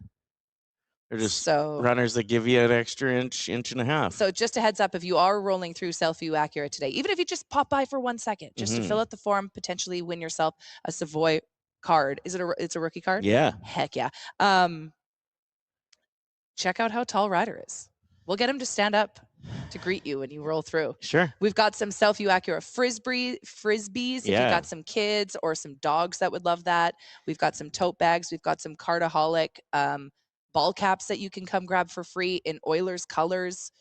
They're just runners that give you an extra inch and a half. So just a heads up, if you are rolling through Southview Acura today, even if you just pop by for 1 second, just to fill out the form, potentially win yourself a Savoy card. It's a rookie card? Yeah. Heck yeah. Check out how tall Ryder is. We'll get him to stand up to greet you when you roll through. Sure. We've got some Southview Acura frisbees. If you've got some kids or some dogs that would love that. We've got some tote bags. We've got some Cardaholic ball caps that you can come grab for free in Oilers colors.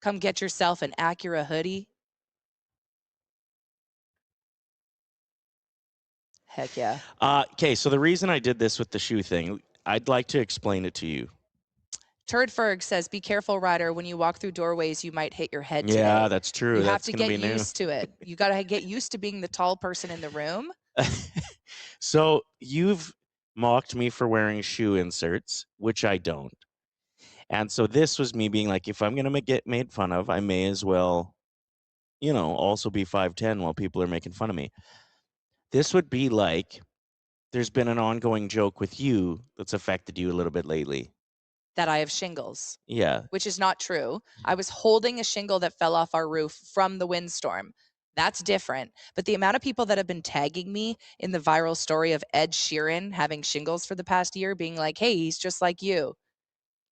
Come get yourself an Acura hoodie. Heck yeah. Okay, so the reason I did this with the shoe thing, I'd like to explain it to you. Turdferg says, be careful, Ryder. When you walk through doorways, you might hit your head today. Yeah, that's true. You that's have to get used to it. You got to get used to being the tall person in the room. So you've mocked me for wearing shoe inserts, which I don't. And so this was me being like, if I'm going to get made fun of, I may as well, also be 5'10" while people are making fun of me. This would be like there's been an ongoing joke with you that's affected you a little bit lately. That I have shingles. Yeah. Which is not true. I was holding a shingle that fell off our roof from the windstorm. That's different. But the amount of people that have been tagging me in the viral story of Ed Sheeran having shingles for the past year, being like, hey, he's just like you.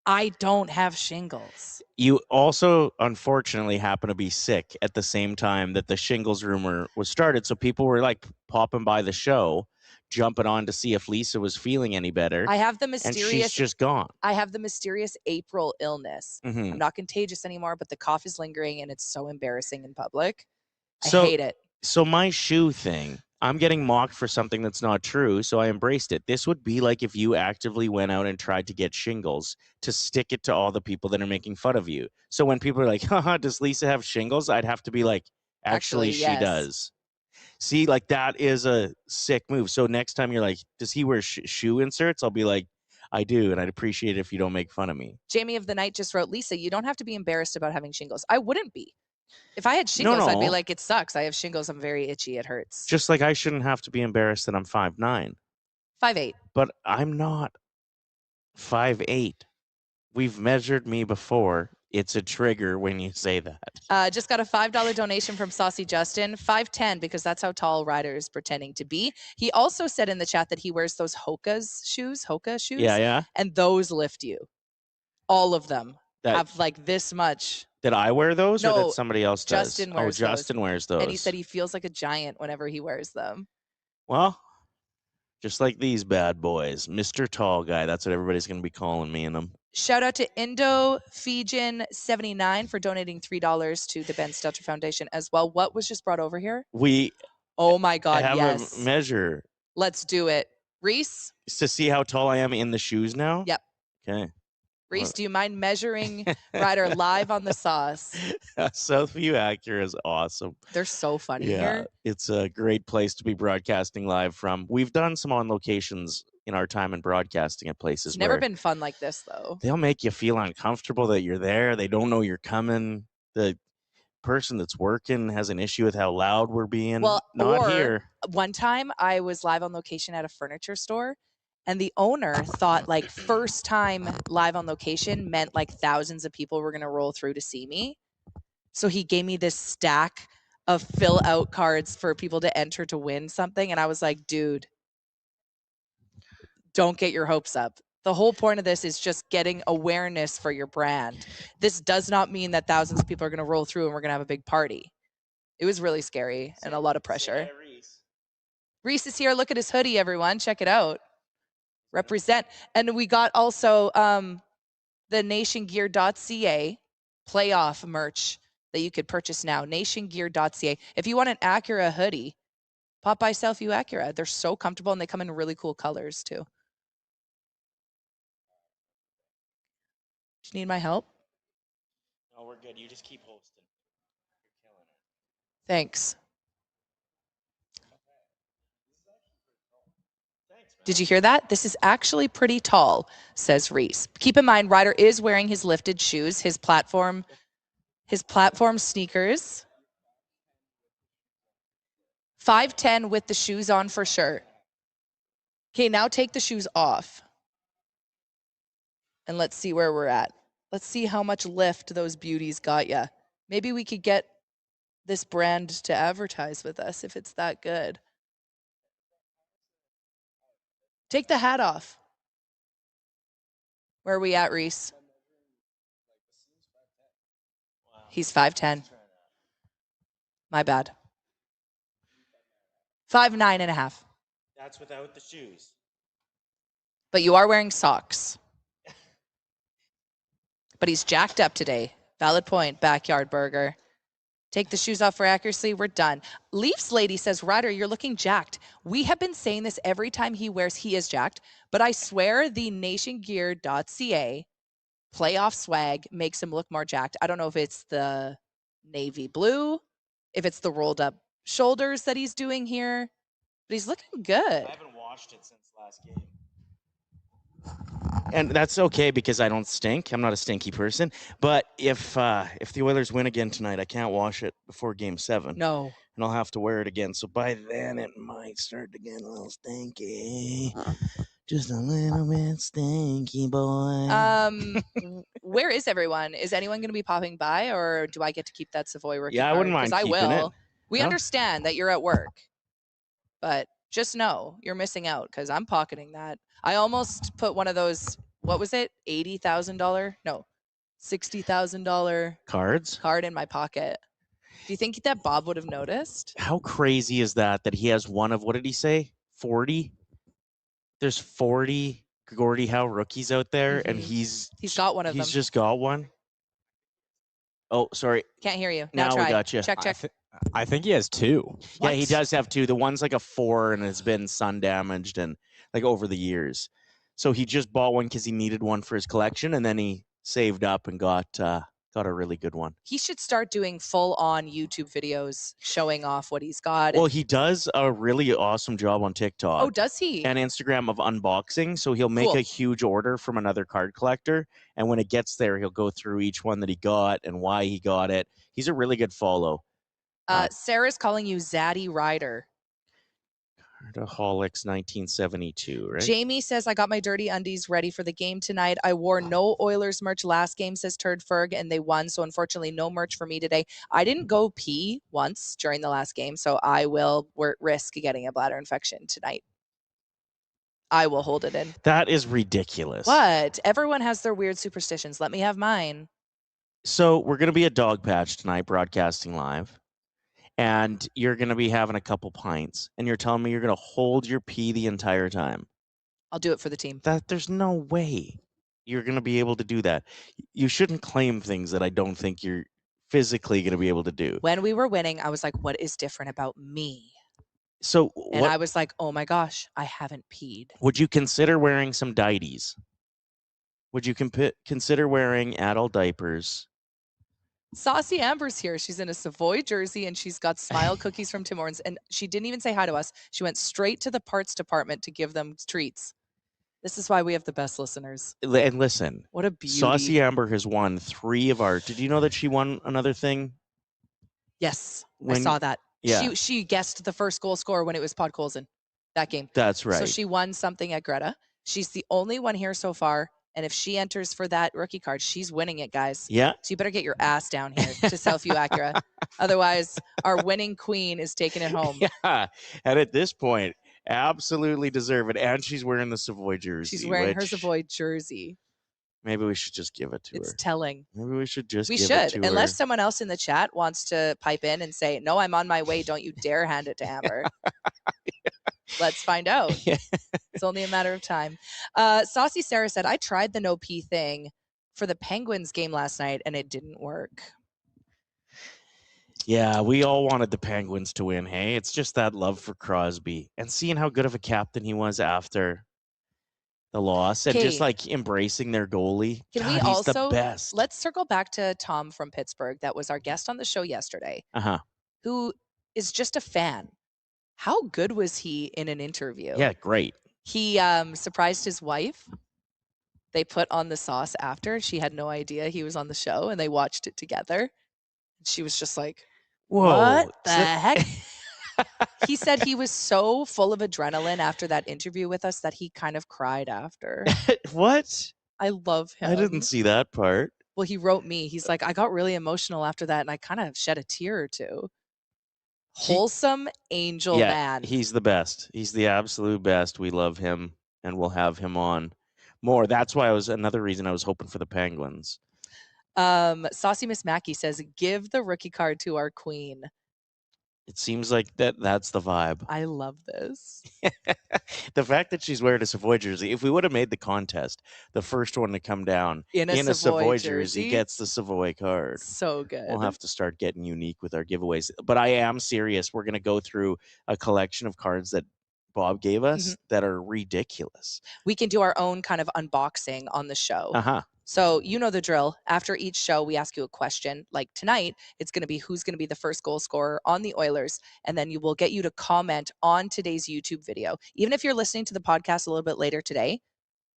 I don't have shingles. You also, unfortunately, happen to be sick at the same time that the shingles rumor was started. So people were like popping by the show, jumping on to see if Lisa was feeling any better. I have the mysterious. And she's just gone. I have the mysterious April illness. I'm not contagious anymore, but the cough is lingering, and it's so embarrassing in public. I hate it. So my shoe thing, I'm getting mocked for something that's not true, so I embraced it. This would be like if you actively went out and tried to get shingles to stick it to all the people that are making fun of you. So when people are like, haha, does Lisa have shingles? I'd have to be like, actually she does. See, like that is a sick move. So next time you're like, does he wear shoe inserts? I'll be like, I do, and I'd appreciate it if you don't make fun of me. Jamie of the Night just wrote, Lisa, you don't have to be embarrassed about having shingles. I wouldn't be. If I had shingles, I'd be like, it sucks. I have shingles. I'm very itchy. It hurts. Just like I shouldn't have to be embarrassed that I'm 5'9". 5'8". But I'm not 5'8". We've measured me before. It's a trigger when you say that. Just got a $5 donation from Saucy Justin. 5'10", because that's how tall Ryder is pretending to be. He also said in the chat that he wears those Hoka shoes, Yeah. and those lift you. All of them That have like this much. did I wear those, or No, that somebody else does? Justin wears Justin wears those. And he said he feels like a giant whenever he wears them. Well, just like these bad boys, Mr. Tall Guy. That's what everybody's going to be calling me in them. Shout out to Indo-Fijian79 for donating $3 to the Ben Stelter Foundation as well. What was just brought over here? Oh my God, have yes. a measure. Let's do it. Reese? To see how tall I am in the shoes now? Yep. Okay. Reese, do you mind measuring Ryder live on the sauce? Southview Acura is awesome. They're so funny here. It's a great place to be broadcasting live from. We've done some on locations in our time in broadcasting at places. It's never been fun like this, though. They'll make you feel uncomfortable that you're there. They don't know you're coming. The person that's working has an issue with how loud we're being. Well, not here. One time I was live on location at a furniture store, and the owner thought like first time live on location meant like thousands of people were going to roll through to see me. So he gave me this stack of fill out cards for people to enter to win something. And I was like, dude, don't get your hopes up. The whole point of this is just getting awareness for your brand. This does not mean that thousands of people are going to roll through and we're going to have a big party. It was really scary and a lot of pressure. Reese is here. Look at his hoodie, everyone. Check it out. Represent. And we got also the nationgear.ca playoff merch that you could purchase now. Nationgear.ca. If you want an Acura hoodie, pop by Southview Acura. They're so comfortable and they come in really cool colors too. Do you need my help? No, we're good. You just keep hosting. You're killing it. Thanks. Did you hear that? This is actually pretty tall, says Reese. Keep in mind, Ryder is wearing his lifted shoes, his platform sneakers. 5'10" with the shoes on for sure. Okay, now take the shoes off. And let's see where we're at. Let's see how much lift those beauties got ya. Maybe we could get this brand to advertise with us if it's that good. Take the hat off. Where are we at, Reese? He's 5'10". My bad. 5'9.5". That's without the shoes. But you are wearing socks. But he's jacked up today. Valid point, Backyard Burger. Take the shoes off for accuracy. We're done. Leafs lady says, Ryder, you're looking jacked. We have been saying this every time he is jacked. But I swear the nationgear.ca playoff swag makes him look more jacked. I don't know if it's the navy blue, if it's the rolled up shoulders that he's doing here. But he's looking good. I haven't washed it since last game. And that's okay because I don't stink. I'm not a stinky person. But if the Oilers win again tonight, I can't wash it before Game 7. No. And I'll have to wear it again. So by then, it might start to get a little stinky. Just a little bit stinky, boy. Where is everyone? Is anyone going to be popping by, or do I get to keep that Savoy rookie Yeah, I wouldn't mind card? 'Cause keeping I will. it. We No? understand that you're at work, but just know you're missing out because I'm pocketing that. I almost put one of those, what was it? $80,000? No, $60,000 Cards? card in my pocket. Do you think that Bob would have noticed? How crazy is that he has one of, what did he say? 40? There's 40 Gordie Howe rookies out there, and he's got one of them. He's just got one. Oh, sorry. Can't hear you. Now try. we got you. Check. I think he has two. Yeah, he does have two. The one's like a 4 and has been sun damaged and like over the years. So he just bought one because he needed one for his collection, and then he saved up and got a really good one. He should start doing full-on YouTube videos showing off what he's got. Well, he does a really awesome job on TikTok. Oh, does he? And Instagram of unboxing. So he'll make a huge order from another card collector, and when it gets there, he'll go through each one that he got and why he got it. He's a really good follow. Sarah's calling you Zaddy Ryder. Cardaholics 1972, right? Jamie says, I got my dirty undies ready for the game tonight. I wore no Oilers merch last game, says Turd Ferg, and they won. So unfortunately, no merch for me today. I didn't go pee once during the last game, so I will risk getting a bladder infection tonight. I will hold it in. That is ridiculous. What? Everyone has their weird superstitions. Let me have mine. So we're going to be at Dog Patch tonight, broadcasting live. And you're going to be having a couple pints. And you're telling me you're going to hold your pee the entire time. I'll do it for the team. There's no way you're going to be able to do that. You shouldn't claim things that I don't think you're physically going to be able to do. When we were winning, I was like, what is different about me? So And I was like, oh my gosh, I haven't peed. Would you consider wearing some diaties? Would you consider wearing adult diapers? Saucy Amber's here. She's in a Savoy jersey and she's got smile cookies from Tim Hortons. And she didn't even say hi to us. She went straight to the parts department to give them treats. This is why we have the best listeners. And listen, what a beauty. Saucy Amber has won 3 of our. Did you know that she won another thing? Yes, I saw that. Yeah. She guessed the first goal scorer when it was Podkolzin that game. That's right. So she won something at Greta. She's the only one here so far. And if she enters for that rookie card, she's winning it, guys. Yeah. So you better get your ass down here to Southview Acura. Otherwise, our winning queen is taking it home. Yeah. And at this point, absolutely deserve it. And she's wearing the Savoy jersey. She's wearing her Savoy jersey. Maybe we should just give it to her. It's telling. Maybe we should just give it to her. Unless someone else in the chat wants to pipe in and say, no, I'm on my way. Don't you dare hand it to Amber. Let's find out. It's only a matter of time. Saucy Sarah said, I tried the no pee thing for the Penguins game last night and it didn't work. Yeah, we all wanted the Penguins to win, hey? It's just that love for Crosby. And seeing how good of a captain he was after the loss and just like embracing their goalie. Can God, we he's also, the best. Let's circle back to Tom from Pittsburgh. That was our guest on the show yesterday, who is just a fan. How good was he in an interview? Yeah, great. He surprised his wife. They put on the sauce after. She had no idea he was on the show, and they watched it together. She was just like, whoa, what the heck? He said he was so full of adrenaline after that interview with us that he kind of cried after. What? I love him. I didn't see that part. Well, he wrote me. He's like, I got really emotional after that, and I kind of shed a tear or two. Wholesome angel man. He's the best. He's the absolute best. We love him, and we'll have him on more. That's why another reason I was hoping for the Penguins. Saucy Miss Mackey says, give the rookie card to our queen. It seems like that's the vibe. I love this. The fact that she's wearing a Savoy jersey. If we would have made the contest, the first one to come down in a Savoy jersey gets the Savoy card. So good. We'll have to start getting unique with our giveaways. But I am serious. We're going to go through a collection of cards that Bob gave us that are ridiculous. We can do our own kind of unboxing on the show. So you know the drill. After each show, we ask you a question. Like tonight, it's going to be who's going to be the first goal scorer on the Oilers. And then we'll get you to comment on today's YouTube video. Even if you're listening to the podcast a little bit later today,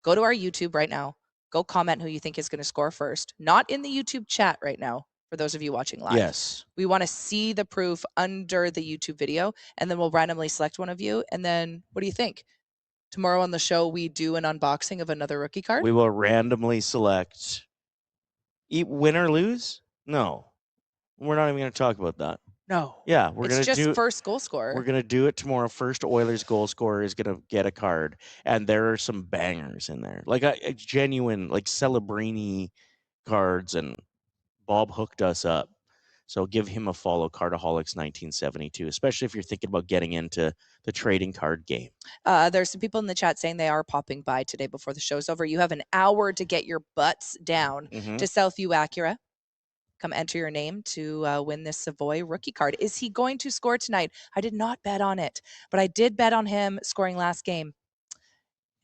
go to our YouTube right now. Go comment who you think is going to score first. Not in the YouTube chat right now, for those of you watching live. Yes. We want to see the proof under the YouTube video, and then we'll randomly select one of you. And then what do you think? Tomorrow on the show, we do an unboxing of another rookie card. We will randomly select. Win or lose? No. We're not even going to talk about that. No. Yeah, we're going to do just first goal scorer. We're going to do it tomorrow. First Oilers goal scorer is going to get a card, and there are some bangers in there, like a genuine, like Celebrini cards, and Bob hooked us up. So give him a follow, Cardaholics 1972, especially if you're thinking about getting into the trading card game. There's some people in the chat saying they are popping by today before the show's over. You have an hour to get your butts down to Southview Acura. Come enter your name to win this Savoy rookie card. Is he going to score tonight? I did not bet on it, but I did bet on him scoring last game.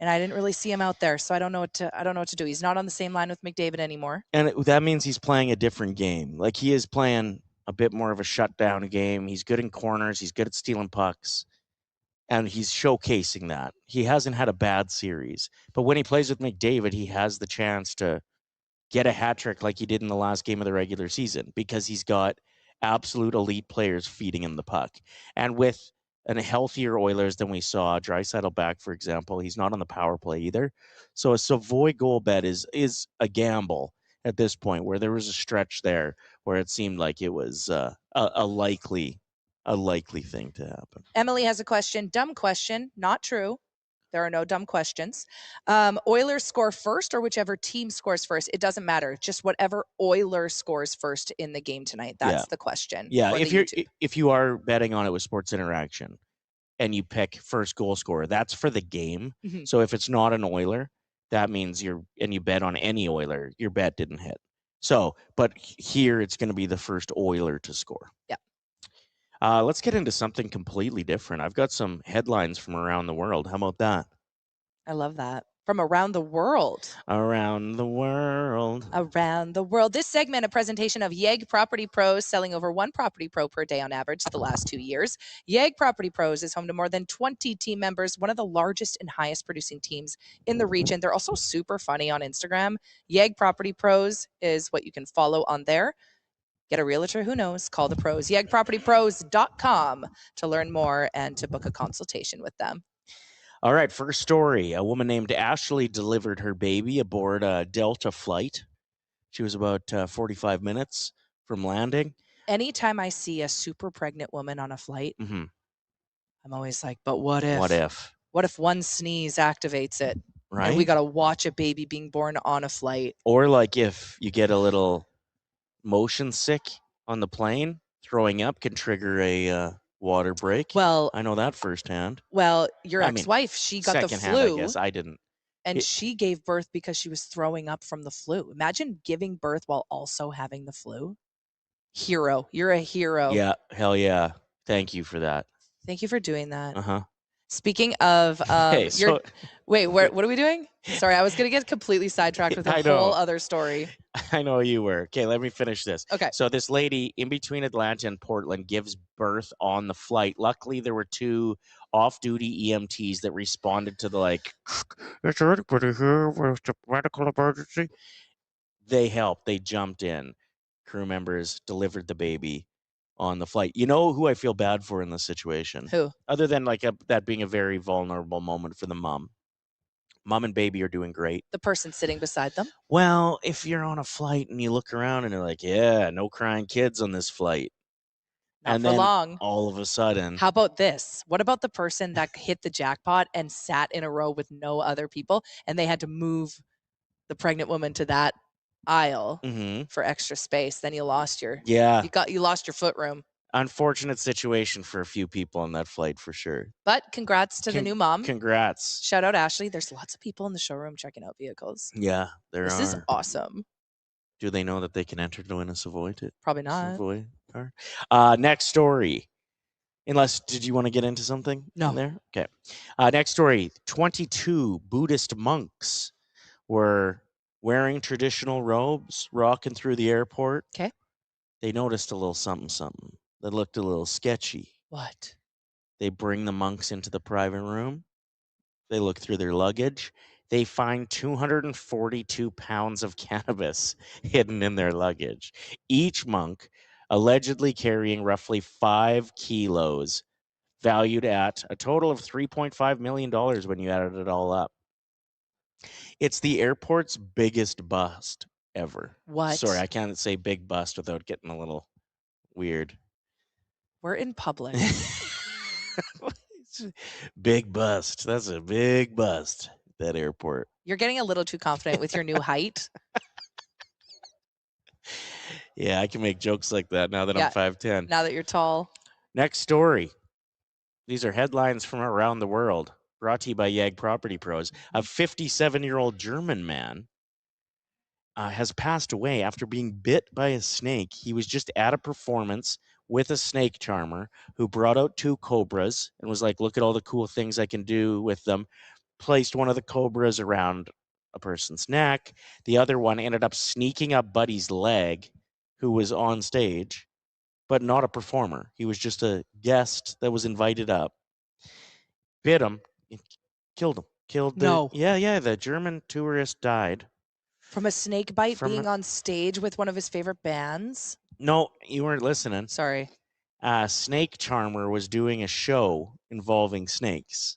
And I didn't really see him out there, so I don't know what to do. He's not on the same line with McDavid anymore. And that means he's playing a different game. Like, he is playing a bit more of a shutdown game. He's good in corners. He's good at stealing pucks. And he's showcasing that. He hasn't had a bad series. But when he plays with McDavid, he has the chance to get a hat trick like he did in the last game of the regular season, because he's got absolute elite players feeding him the puck. And with a healthier Oilers than we saw. Draisaitl back, for example. He's not on the power play either. So a Savoy goal bet is a gamble at this point, where there was a stretch there where it seemed like it was a likely thing to happen. Emily has a question. Dumb question. Not true. There are no dumb questions. Oilers score first or whichever team scores first. It doesn't matter. Just whatever Oiler scores first in the game tonight. That's the question. Yeah, for the if you are betting on it with Sports Interaction and you pick first goal scorer, that's for the game. Mhm. So if it's not an Oiler, that means you bet on any Oiler, your bet didn't hit. So, but here it's going to be the first Oiler to score. Yeah. Let's get into something completely different. I've got some headlines from around the world. How about that? I love that. From around the world. Around the world. Around the world. This segment, a presentation of YEG Property Pros, selling over 1 property pro per day on average the last 2 years. YEG Property Pros is home to more than 20 team members, one of the largest and highest producing teams in the region. They're also super funny on Instagram. YEG Property Pros is what you can follow on there. Get a realtor who knows. Call the pros. YEGPropertyPros.com to learn more and to book a consultation with them. All right, first story. A woman named Ashley delivered her baby aboard a Delta flight. She was about 45 minutes from landing. Anytime I see a super pregnant woman on a flight, Mm-hmm. I'm always like, but what if? What if? What if one sneeze activates it? Right? And we got to watch a baby being born on a flight. Or like if you get a little motion sick on the plane, throwing up can trigger a water break. Well, I know that firsthand. Well, your I mean, ex-wife, she got the secondhand, flu. I guess. I didn't. And she gave birth because she was throwing up from the flu. Imagine giving birth while also having the flu. Hero. You're a hero. Yeah, hell yeah. Thank you for that. Thank you for doing that. Uh-huh. Speaking of, Hey, so- wait, what are we doing? Sorry, I was going to get completely sidetracked with a I know. whole other story. I know you were. Okay, let me finish this. Okay. So this lady in between Atlanta and Portland gives birth on the flight. Luckily, there were 2 off-duty EMTs that responded to the is there anybody here with a medical emergency? They helped. They jumped in. Crew members delivered the baby on the flight. You know who I feel bad for in this situation? Who? Other than that being a very vulnerable moment for the mom. Mom and baby are doing great. The person sitting beside them. Well, if you're on a flight and you look around and you're like, yeah, no crying kids on this flight. Not and for then long. all of a sudden. How about this? What about the person that hit the jackpot and sat in a row with no other people and they had to move the pregnant woman to that aisle for extra space? Then you lost your you lost your foot room. Unfortunate situation for a few people on that flight for sure. But congrats to the new mom. Congrats. Shout out Ashley. There's lots of people in the showroom checking out vehicles. Yeah, This is awesome. Do they know that they can enter to win a Savoy? Probably not. Savoy car. Next story. Unless, did you want to get into something? No. There? Okay. Next story. 22 Buddhist monks were wearing traditional robes, rocking through the airport. Okay. They noticed a little something that looked a little sketchy. What? They bring the monks into the private room. They look through their luggage. They find 242 pounds of cannabis hidden in their luggage. Each monk allegedly carrying roughly 5 kilos, valued at a total of $3.5 million when you added it all up. It's the airport's biggest bust ever. What? Sorry, I can't say big bust without getting a little weird. We're in public. Big bust. That's a big bust, that airport. You're getting a little too confident with your new height. Yeah, I can make jokes like that now that I'm 5'10". Now that you're tall. Next story. These are headlines from around the world, brought to you by YEG Property Pros. A 57-year-old German man has passed away after being bit by a snake. He was just at a performance with a snake charmer who brought out 2 cobras and was like, look at all the cool things I can do with them. Placed one of the cobras around a person's neck. The other one ended up sneaking up Buddy's leg, who was on stage, but not a performer. He was just a guest that was invited up. Bit him, killed him. The German tourist died. From a snake bite being on stage with one of his favorite bands? No, you weren't listening. Sorry. a snake charmer was doing a show involving snakes.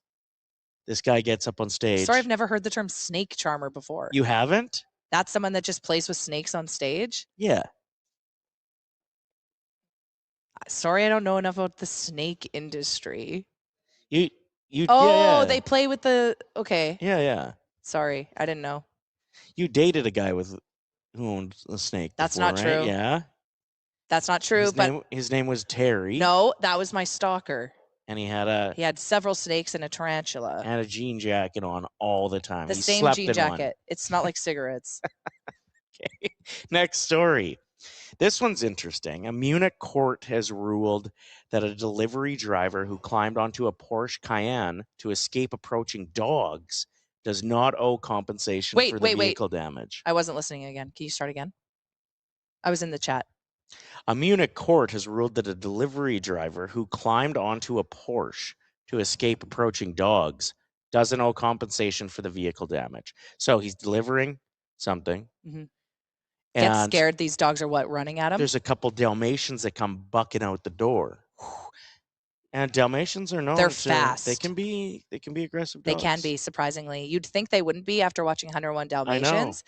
This guy gets up on stage. Sorry, I've never heard the term snake charmer before. You haven't? That's someone that just plays with snakes on stage? Yeah. Sorry, I don't know enough about the snake industry. You Oh, yeah. they play with the okay. Yeah. Sorry, I didn't know. You dated a guy who owned a snake. That's before, not right? true. Yeah. That's not true, His name was Terry. no, that was my stalker. And he had several snakes and a tarantula. a jean jacket on all the time. The He same slept jean in one. jacket. It smelled like cigarettes. Okay. Next story. This one's interesting. A Munich court has ruled that a delivery driver who climbed onto a Porsche Cayenne to escape approaching dogs does not owe compensation for the vehicle damage. I wasn't listening again. Can you start again? I was in the chat. A Munich court has ruled that a delivery driver who climbed onto a Porsche to escape approaching dogs doesn't owe compensation for the vehicle damage. So he's delivering something. Mhm. Get And scared. These dogs are running at him? there's a couple Dalmatians that come bucking out the door. And Dalmatians are known They're to, fast. They can be aggressive They dogs. can be, surprisingly. You'd think they wouldn't be after watching 101 Dalmatians.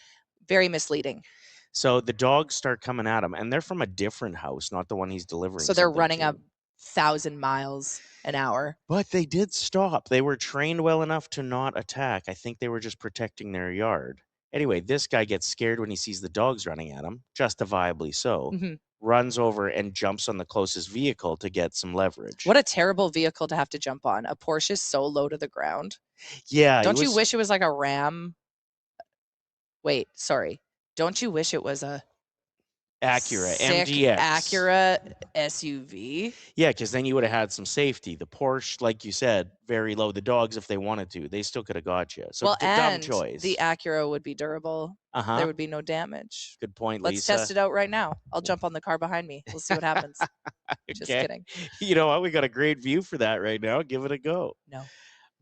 Very misleading. So the dogs start coming at him, and they're from a different house, not the one he's delivering. So they're something running to. 1,000 miles an hour. But they did stop. They were trained well enough to not attack. I think they were just protecting their yard. Anyway, this guy gets scared when he sees the dogs running at him, justifiably so, Mhm. runs over and jumps on the closest vehicle to get some leverage. What a terrible vehicle to have to jump on. A Porsche is so low to the ground. Yeah. Don't you wish it was like a Ram? Wait, sorry. Don't you wish it was a Acura, sick MDX. Acura SUV? Yeah, because then you would have had some safety. The Porsche, like you said, very low. The dogs, if they wanted to, they still could have got you. So Well, it's a dumb and choice. the Acura would be durable. Uh-huh. There would be no damage. Good point, Let's Lisa. test it out right now. I'll jump on the car behind me. We'll see what happens. Just Okay. kidding. You know what? We got a great view for that right now. Give it a go. No.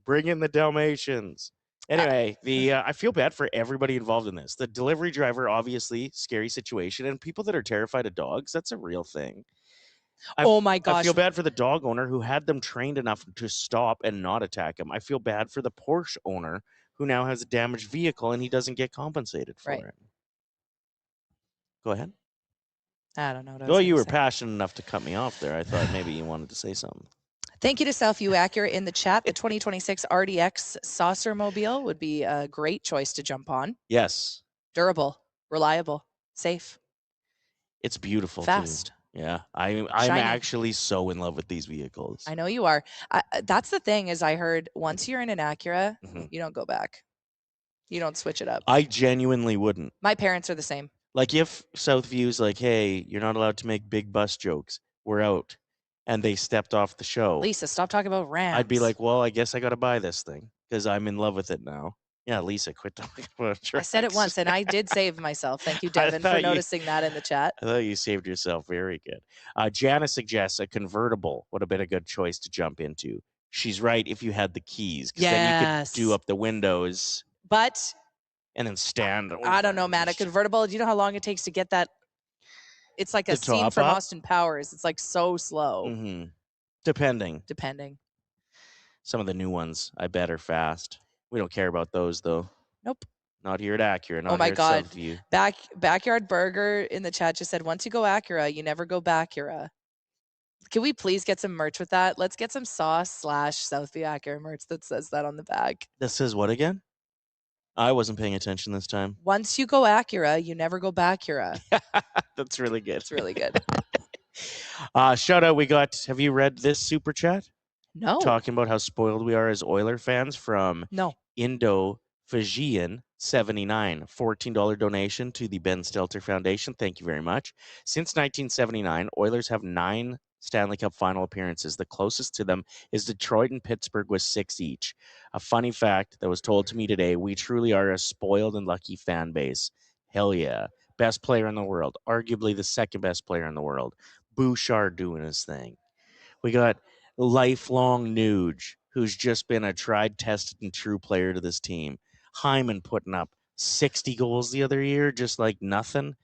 Bring in the Dalmatians. Anyway, I feel bad for everybody involved in this. The delivery driver, obviously, scary situation, and people that are terrified of dogs, that's a real thing. Oh my gosh. I feel bad for the dog owner who had them trained enough to stop and not attack him. I feel bad for the Porsche owner who now has a damaged vehicle and he doesn't get compensated for Right. it. Go ahead. I don't know what I was Well, you gonna were say. passionate enough to cut me off there. I thought maybe you wanted to say something. Thank you to Southview Acura in the chat. The 2026 RDX Saucer Mobile would be a great choice to jump on. Yes. Durable, reliable, safe, It's beautiful, fast. too. Yeah. I'm Shiny. actually so in love with these vehicles. I know you are. That's the thing is I heard once you're in an Acura, Mhm. you don't go back. You don't switch it up. I genuinely wouldn't. My parents are the same. Like if Southview's like, hey, you're not allowed to make big bus jokes. We're out. And they stepped off the show. Lisa, stop talking about Rams. I'd be like, well, I guess I got to buy this thing because I'm in love with it now. Yeah, Lisa, quit talking about I said it trucks. once and I did save myself. Thank you, I Devin, for thought you- noticing that in the chat. I thought you saved yourself. Very good. Janice suggests a convertible would have been a good choice to jump into. She's right if you had the keys because then you could do Yes. up the windows But and then stand. I don't know, man. A convertible, do you know how long it takes to get that? It's like a The scene top from up? Austin Powers. It's like so slow, Mm-hmm. Depending. depending. Some of the new ones, I bet, are fast. We don't care about those, though. Nope. Not here at Acura. Not Oh my here at God. Southview. Backyard Burger in the chat just said, once you go Acura, you never go Bacura. Can we please get some merch with that? Let's get some sauce / Southview Acura merch that says that on the back. That says what again? I wasn't paying attention this time. Once you go Acura, you never go Bacura. That's really good. It's really good. Shout out. Have you read this super chat? No. Talking about how spoiled we are as Oiler fans from No. Indo Fijian 79, $14 donation to the Ben Stelter Foundation. Thank you very much. Since 1979, Oilers have 9 Stanley Cup final appearances. The closest to them is Detroit and Pittsburgh with 6 each. A funny fact that was told to me today, we truly are a spoiled and lucky fan base. Hell yeah. Best player in the world. Arguably the second best player in the world. Bouchard doing his thing. We got lifelong Nuge, who's just been a tried, tested, and true player to this team. Hyman putting up 60 goals the other year, just like nothing.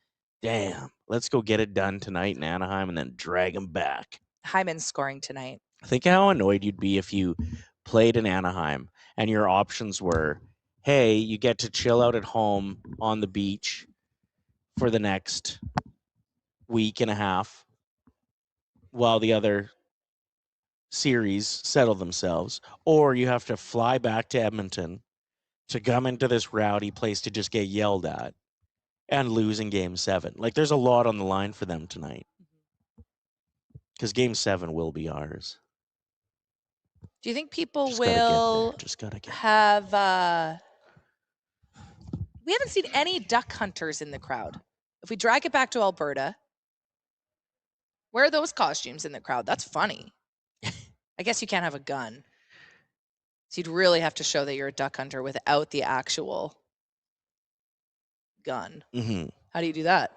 Damn. Let's go get it done tonight in Anaheim and then drag him back. Hyman's scoring tonight. Think how annoyed you'd be if you played in Anaheim and your options were, hey, you get to chill out at home on the beach for the next week and a half while the other series settle themselves, or you have to fly back to Edmonton to come into this rowdy place to just get yelled at and lose in Game 7. Like, there's a lot on the line for them tonight. Because Game 7 will be ours. Do you think people Just gotta get there. will Just gotta get have we haven't seen any duck hunters in the crowd. If we drag it back to Alberta, where are those costumes in the crowd? That's funny. I guess you can't have a gun. So you'd really have to show that you're a duck hunter without the actual gun. Mm-hmm. How do you do that?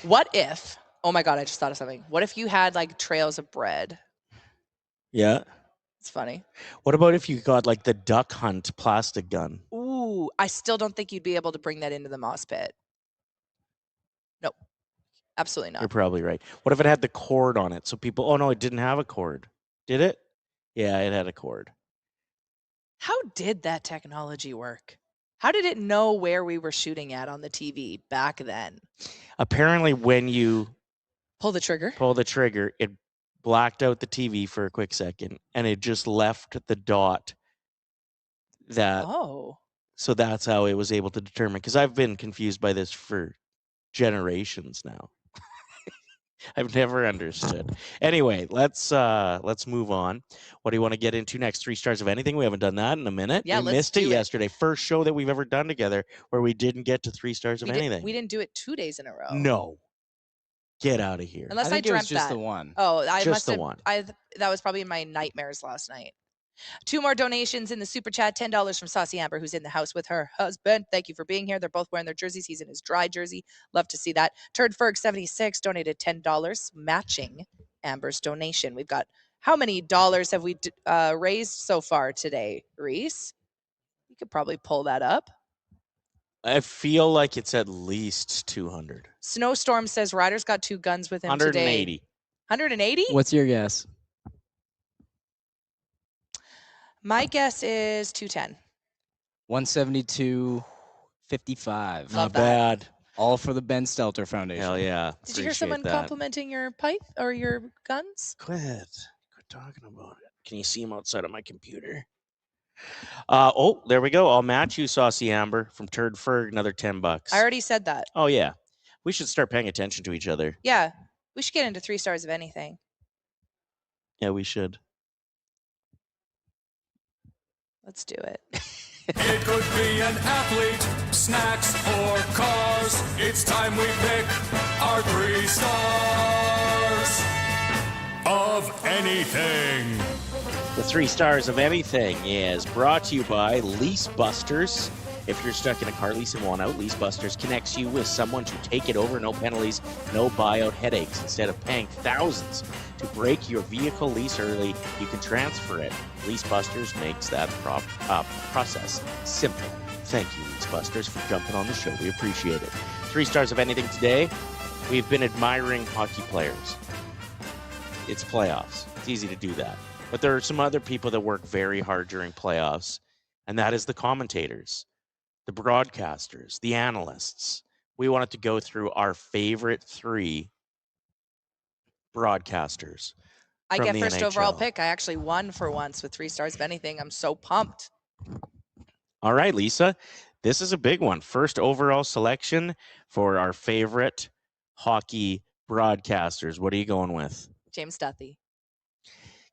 What if, oh my God, I just thought of something. What if you had like trails of bread? Yeah. It's funny. What about if you got like the duck hunt plastic gun? Ooh, I still don't think you'd be able to bring that into the moss pit. Nope. Absolutely You're not. probably right. What if it had the cord on it? So people, oh no, it didn't have a cord. Did it? Yeah, it had a cord. How did that technology work? How did it know where we were shooting at on the TV back then? Apparently, when you Pull the trigger. pull the trigger, it blacked out the TV for a quick second, and it just left the dot. Oh. So that's how it was able to determine. Because I've been confused by this for generations now. I've never understood. Anyway, let's move on. What do you want to get into next? 3 stars of anything? We haven't done that in a minute. Yeah, we let's missed it do it. yesterday. First show that we've ever done together where we didn't get to 3 stars of anything. We didn't do it 2 days in a row. No. Get out of here. Unless I think it dreamt was just that. the one. Oh, I Just must the have. one. That was probably in my nightmares last night. 2 more donations in the super chat. $10 from Saucy Amber, who's in the house with her husband. Thank you for being here. They're both wearing their jerseys. He's in his dry jersey. Love to see that. Turd Ferg 76 donated $10, matching Amber's donation. We've got how many dollars have we raised so far today, Reese? You could probably pull that up. I feel like it's at least 200. Snowstorm says Ryder's got 2 guns with him 180. today. 180? What's your guess? My guess is 210. 172.55. Love Not that. bad. All for the Ben Stelter Foundation. Hell yeah. Did you hear someone Appreciate that. complimenting your pipe or your guns? Quit talking about it. Can you see him outside of my computer? Oh, there we go. I'll match you, Saucy Amber, from Turd Ferg, another $10. I already said that. Oh yeah. We should start paying attention to each other. Yeah, we should get into 3 stars of anything. Yeah, we should. Let's do it. It could be an athlete, snacks, or cars. It's time we pick our 3 stars of anything. The 3 stars of anything is brought to you by Lease Busters. If you're stuck in a car lease and want out, Lease Busters connects you with someone to take it over. No penalties, no buyout headaches. Instead of paying thousands to break your vehicle lease early, you can transfer it. Lease Busters makes that process simple. Thank you, Lease Busters, for jumping on the show. We appreciate it. 3 stars of anything today. We've been admiring hockey players. It's playoffs. It's easy to do that. But there are some other people that work very hard during playoffs, and that is the commentators, the broadcasters, the analysts. We wanted to go through our favorite 3 broadcasters. I from get the first overall NHL. pick. I actually won for once with 3 stars of anything. I'm so pumped. All right, Lisa, this is a big one. First overall selection for our favorite hockey broadcasters. What are you going with? James Duthie.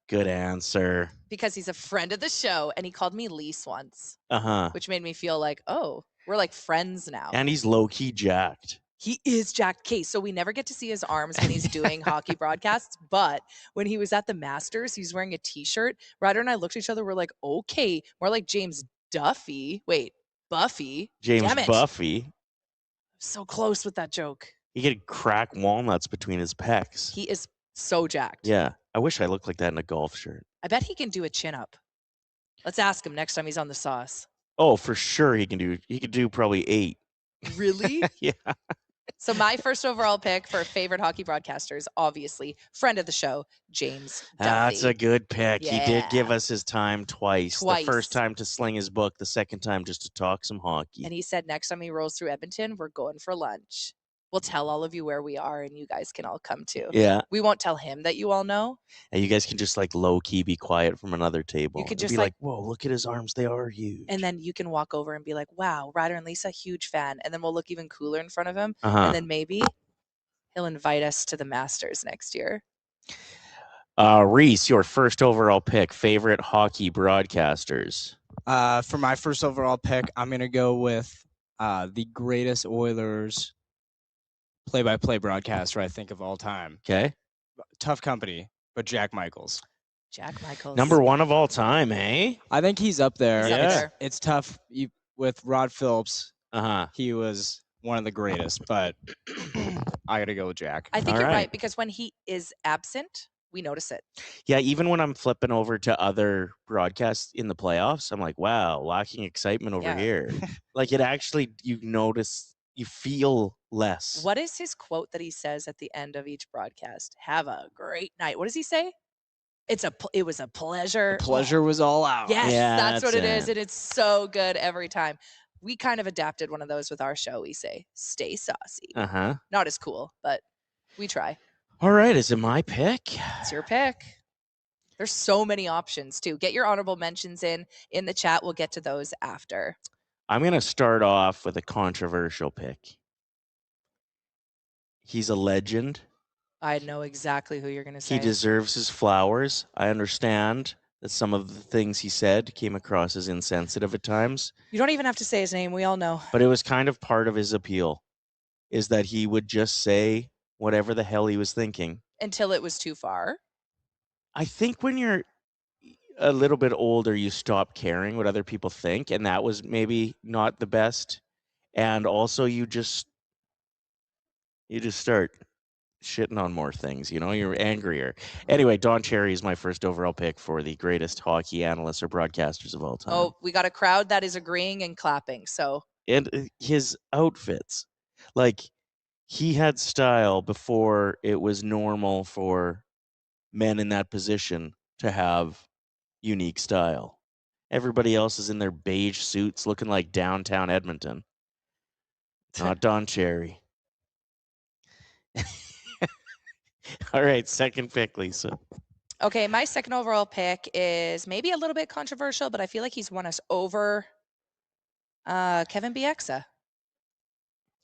Good answer. Because he's a friend of the show and he called me Lise once, Uh-huh. which made me feel like, oh, we're like friends now. And he's low-key jacked. He is jacked. Okay, so we never get to see his arms when he's doing hockey broadcasts, but when he was at the Masters, he's wearing a t-shirt. Ryder and I looked at each other, we're like, okay, more like James Duffy. Wait, Buffy. James Damn it. Buffy. So close with that joke. He could crack walnuts between his pecs. He is so jacked. Yeah. I wish I looked like that in a golf shirt. I bet he can do a chin up. Let's ask him next time he's on the sauce. Oh, for sure he could do probably 8. Really? Yeah. So my first overall pick for favorite hockey broadcasters, obviously, friend of the show, James Duffy. That's a good pick. He did give Yeah. us his time twice. The first time to sling his book, the second time just to talk some hockey. And he said next time he rolls through Edmonton, we're going for lunch. We'll tell all of you where we are and you guys can all come too. Yeah. We won't tell him that you all know. And you guys can just like low key be quiet from another table. You could and just be like, whoa, look at his arms. They are huge. and then you can walk over and be like, wow, Ryder and Lisa, huge fan. And then we'll look even cooler in front of him. And then maybe he'll invite us to the Masters next year. Reese, your first overall pick, favorite hockey broadcasters. For my first overall pick, I'm going to go with the greatest Oilers play-by-play broadcaster I think of all time. Okay. Tough company, but Jack Michaels. Jack Michaels. Number one of all time, eh? I think he's up there. He's up there. It's tough with Rod Phillips. Uh-huh. He was one of the greatest, but I got to go with Jack. I think you're right, because when he is absent, we notice it. Yeah, even when I'm flipping over to other broadcasts in the playoffs, I'm like, wow, lacking excitement over here. Like it actually, you notice, you feel less. What is his quote that he says at the end of each broadcast? Have a great night. What does he say? It was a pleasure. The pleasure was all ours. Yes, Yeah, that's what it it. is. And it's so good every time. We kind of adapted one of those with our show. We say, stay saucy. Uh-huh. Not as cool, but we try. All right, is it my pick? It's your pick. There's so many options too. Get your honorable mentions in the chat. We'll get to those after. I'm going to start off with a controversial pick. He's a legend. I know exactly who you're going to say. He deserves his flowers. I understand that some of the things he said came across as insensitive at times. You don't even have to say his name. We all know. But it was kind of part of his appeal, is that he would just say whatever the hell he was thinking. Until it was too far. I think when you're a little bit older, you stop caring what other people think, and that was maybe not the best. And also you just start shitting on more things, you're angrier. Anyway, Don Cherry is my first overall pick for the greatest hockey analysts or broadcasters of all time. Oh, we got a crowd that is agreeing and clapping. So, and his outfits, like he had style before it was normal for men in that position to have unique style. Everybody else is in their beige suits looking like downtown Edmonton. Not Don Cherry. All right, second pick, Lisa. okay, my second overall pick is maybe a little bit controversial, but I feel like he's won us over. Kevin Bieksa.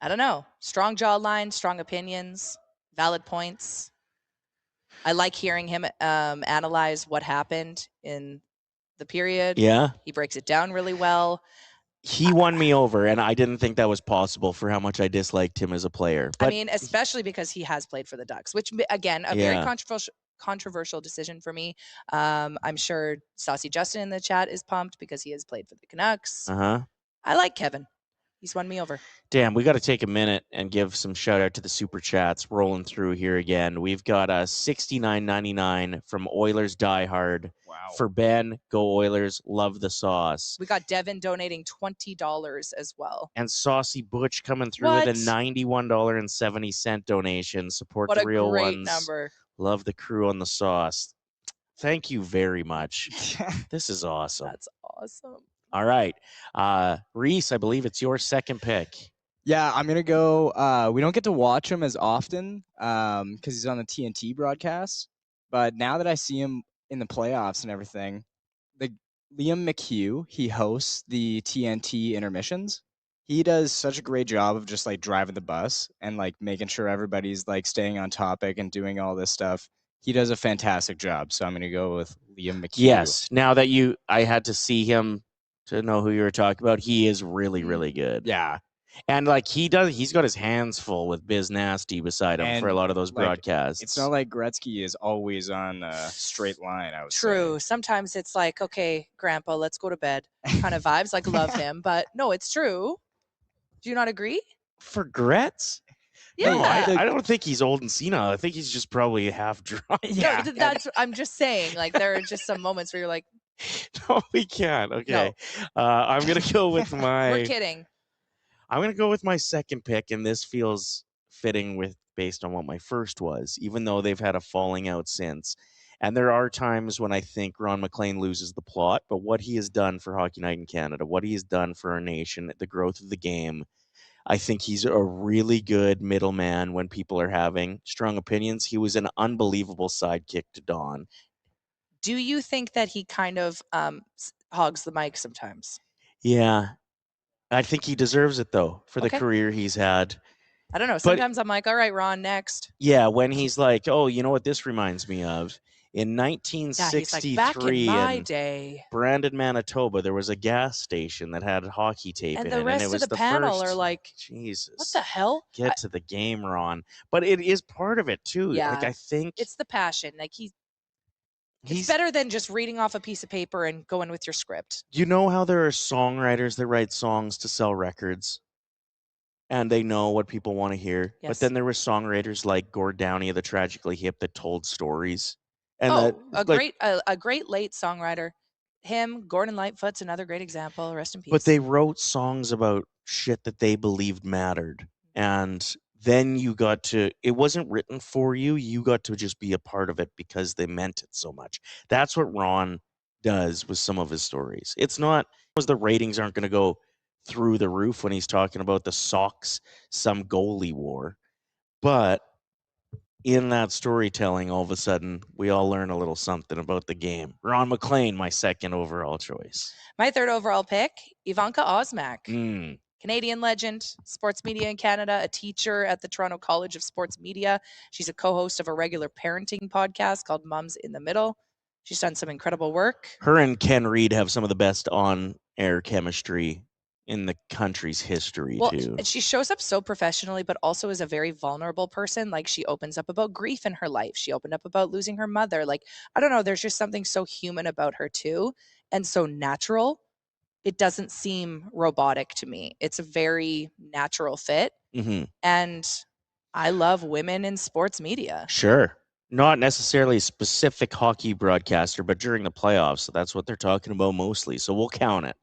I don't know. Strong jawline, strong opinions, valid points. I like hearing him analyze what happened in the period. Yeah. He breaks it down really well. He won me over, and I didn't think that was possible for how much I disliked him as a player. But I mean, especially because he has played for the Ducks, which, again, a very controversial decision for me. I'm sure Saucy Justin in the chat is pumped because he has played for the Canucks. Uh-huh. I like Kevin. He's won me over. Damn, we got to take a minute and give some shout out to the super chats rolling through here again. We've got a $69.99 from Oilers Diehard. Wow. For Ben, go Oilers, love the sauce. We got Devin donating $20 as well. And Saucy Butch coming through with a $91.70 donation. Support What the real great ones. number. Love the crew on the sauce. Thank you very much. This is awesome. That's awesome. All right. Reese, I believe it's your second pick. Yeah, I'm going to go. We don't get to watch him as often because he's on the TNT broadcast. But now that I see him in the playoffs and everything, Liam McHugh, he hosts the TNT intermissions. He does such a great job of just like driving the bus and like making sure everybody's like staying on topic and doing all this stuff. He does a fantastic job. So I'm going to go with Liam McHugh. Yes. Now that I had to see him to know who you were talking about, he is really, really good. Yeah. And like he's got his hands full with Biz Nasty beside him for a lot of those broadcasts. It's not like Gretzky is always on a straight line. I would True. say. Sometimes it's like, okay, Grandpa, let's go to bed. Kind of vibes. Like, love him, but no, it's true. Do you not agree? For Gretz? Yeah. No, I don't think he's old and senile. I think he's just probably half drunk. Yeah. No, that's. I'm just saying. Like, there are just some moments where you're like, no, we can't. Okay. No. I'm gonna go with my. We're kidding. I'm going to go with my second pick, and this feels fitting with based on what my first was, even though they've had a falling out since. And there are times when I think Ron McLean loses the plot, but what he has done for Hockey Night in Canada, what he has done for our nation, the growth of the game, I think he's a really good middleman when people are having strong opinions. He was an unbelievable sidekick to Don. Do you think that he kind of hogs the mic sometimes? Yeah. I think he deserves it, though, for the Okay. career he's had. I don't know. But- Sometimes I'm like, all right, Ron, next. Yeah, when he's like, oh, you know what this reminds me of? In Yeah, he's like, 1963 back in my in day. Brandon, Manitoba, there was a gas station that had hockey tape And in the it. And rest it of was the panel first. are like, Jesus. what the hell? Get to the game, Ron. But it is part of it, too. Yeah. Like, I think It's the passion. Like it's he's better than just reading off a piece of paper and going with your script. You know how there are songwriters that write songs to sell records? And they know what people want to hear. Yes. But then there were songwriters like Gord Downey of the Tragically Hip that told stories. And a great late songwriter. Him, Gordon Lightfoot's another great example. Rest in peace. But they wrote songs about shit that they believed mattered. And then it wasn't written for you. You got to just be a part of it because they meant it so much. That's what Ron does with some of his stories. It's not because the ratings aren't going to go through the roof when he's talking about the Sox, some goalie war. But in that storytelling, all of a sudden, we all learn a little something about the game. Ron McLean, my second overall choice. My third overall pick, Ivanka Osmak. Mm. Canadian legend, sports media in Canada, a teacher at the Toronto College of Sports Media. She's a co-host of a regular parenting podcast called Mums in the Middle. She's done some incredible work. Her and Ken Reid have some of the best on-air chemistry in the country's history, too. And she shows up so professionally, but also as a very vulnerable person. Like, she opens up about grief in her life. She opened up about losing her mother. Like, I don't know, there's just something so human about her, too, and so natural. It doesn't seem robotic to me. It's a very natural fit. Mm-hmm. And I love women in sports media. Sure. Not necessarily a specific hockey broadcaster, but during the playoffs. So that's what they're talking about mostly. So we'll count it.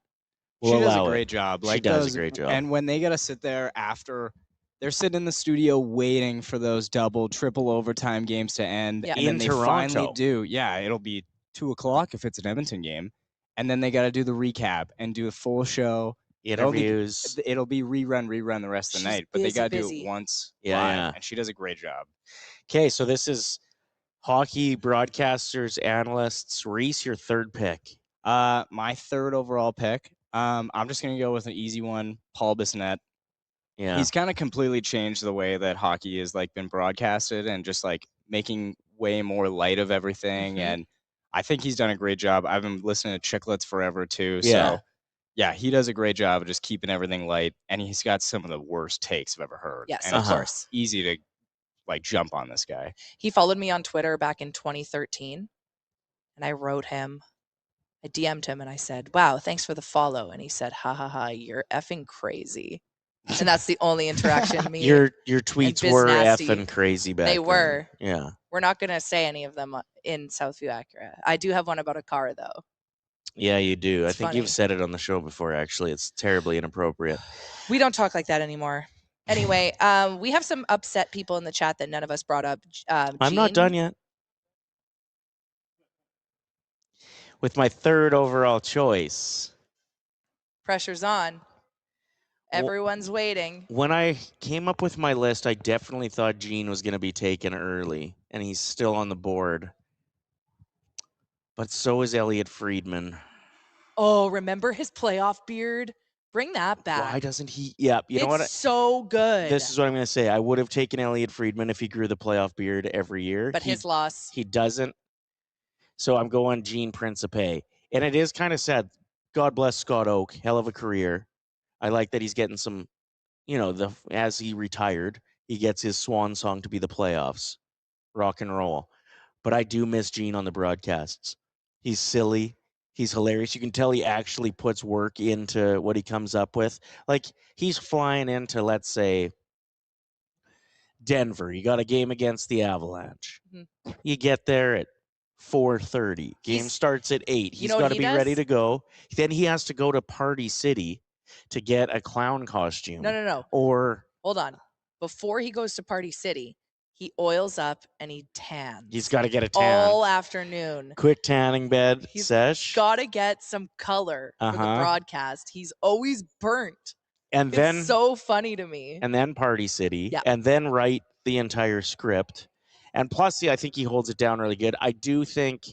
We'll She does a allow great it. job. She does a great job. And when they got to sit there after, they're sitting in the studio waiting for those double, triple overtime games to end. Yeah. And then In they Toronto. finally do. Yeah, it'll be 2:00 if it's an Edmonton game. And then they got to do the recap and do a full show. Interviews. It'll be rerun the rest of the She's night. But they got to do busy. it once Yeah, live. yeah. And she does a great job. Okay, so this is hockey broadcasters, analysts. Reese, your third pick. My third overall pick. I'm just going to go with an easy one, Paul Bissonnette. Yeah. He's kind of completely changed the way that hockey has like been broadcasted and just like making way more light of everything. Mhm. And I think he's done a great job. I've been listening to Chicklets forever too. Yeah. So yeah, he does a great job of just keeping everything light. And he's got some of the worst takes I've ever heard. Yes, and of it's course. easy to like jump on this guy. He followed me on Twitter back in 2013, and I wrote him. I DM'd him and I said, wow, thanks for the follow. And he said, ha ha ha, you're effing crazy. And that's the only interaction me. Your tweets Biz were Nasty. effing crazy back They then. were. Yeah. We're not going to say any of them in Southview Acura. I do have one about a car, though. Yeah, you do. It's I think funny. you've said it on the show before, actually. It's terribly inappropriate. We don't talk like that anymore. Anyway, we have some upset people in the chat that none of us brought up. I'm not Jean- done yet. With my third overall choice. Pressure's on. Well- Everyone's waiting. When I came up with my list, I definitely thought Gene was going to be taken early, and he's still on the board. But so is Elliot Friedman. Oh, remember his playoff beard? Bring that back. Why doesn't he? Yeah, you know what? It's so good. This is what I'm going to say. I would have taken Elliot Friedman if he grew the playoff beard every year. but his loss. He doesn't. So I'm going Gene Principe. And it is kind of sad. God bless Scott Oak. Hell of a career. I like that he's getting some, as he retired, he gets his swan song to be the playoffs. Rock and roll. But I do miss Gene on the broadcasts. He's silly. He's hilarious. You can tell he actually puts work into what he comes up with. Like, he's flying into, let's say, Denver. You got a game against the Avalanche. Mhm. You get there at 4:30. Game He's- starts at 8. He's know what got to he be ready does? to go. Then he has to go to Party City to get a clown costume. No. Or Hold on. before he goes to Party City, he oils up and he tans. He's got to get a tan. all afternoon. Quick tanning bed He's sesh. got to get some color for the broadcast. He's always burnt. And then It's so funny to me. and then Party City, Yeah. and then write the entire script. And plus, I think he holds it down really good. I do think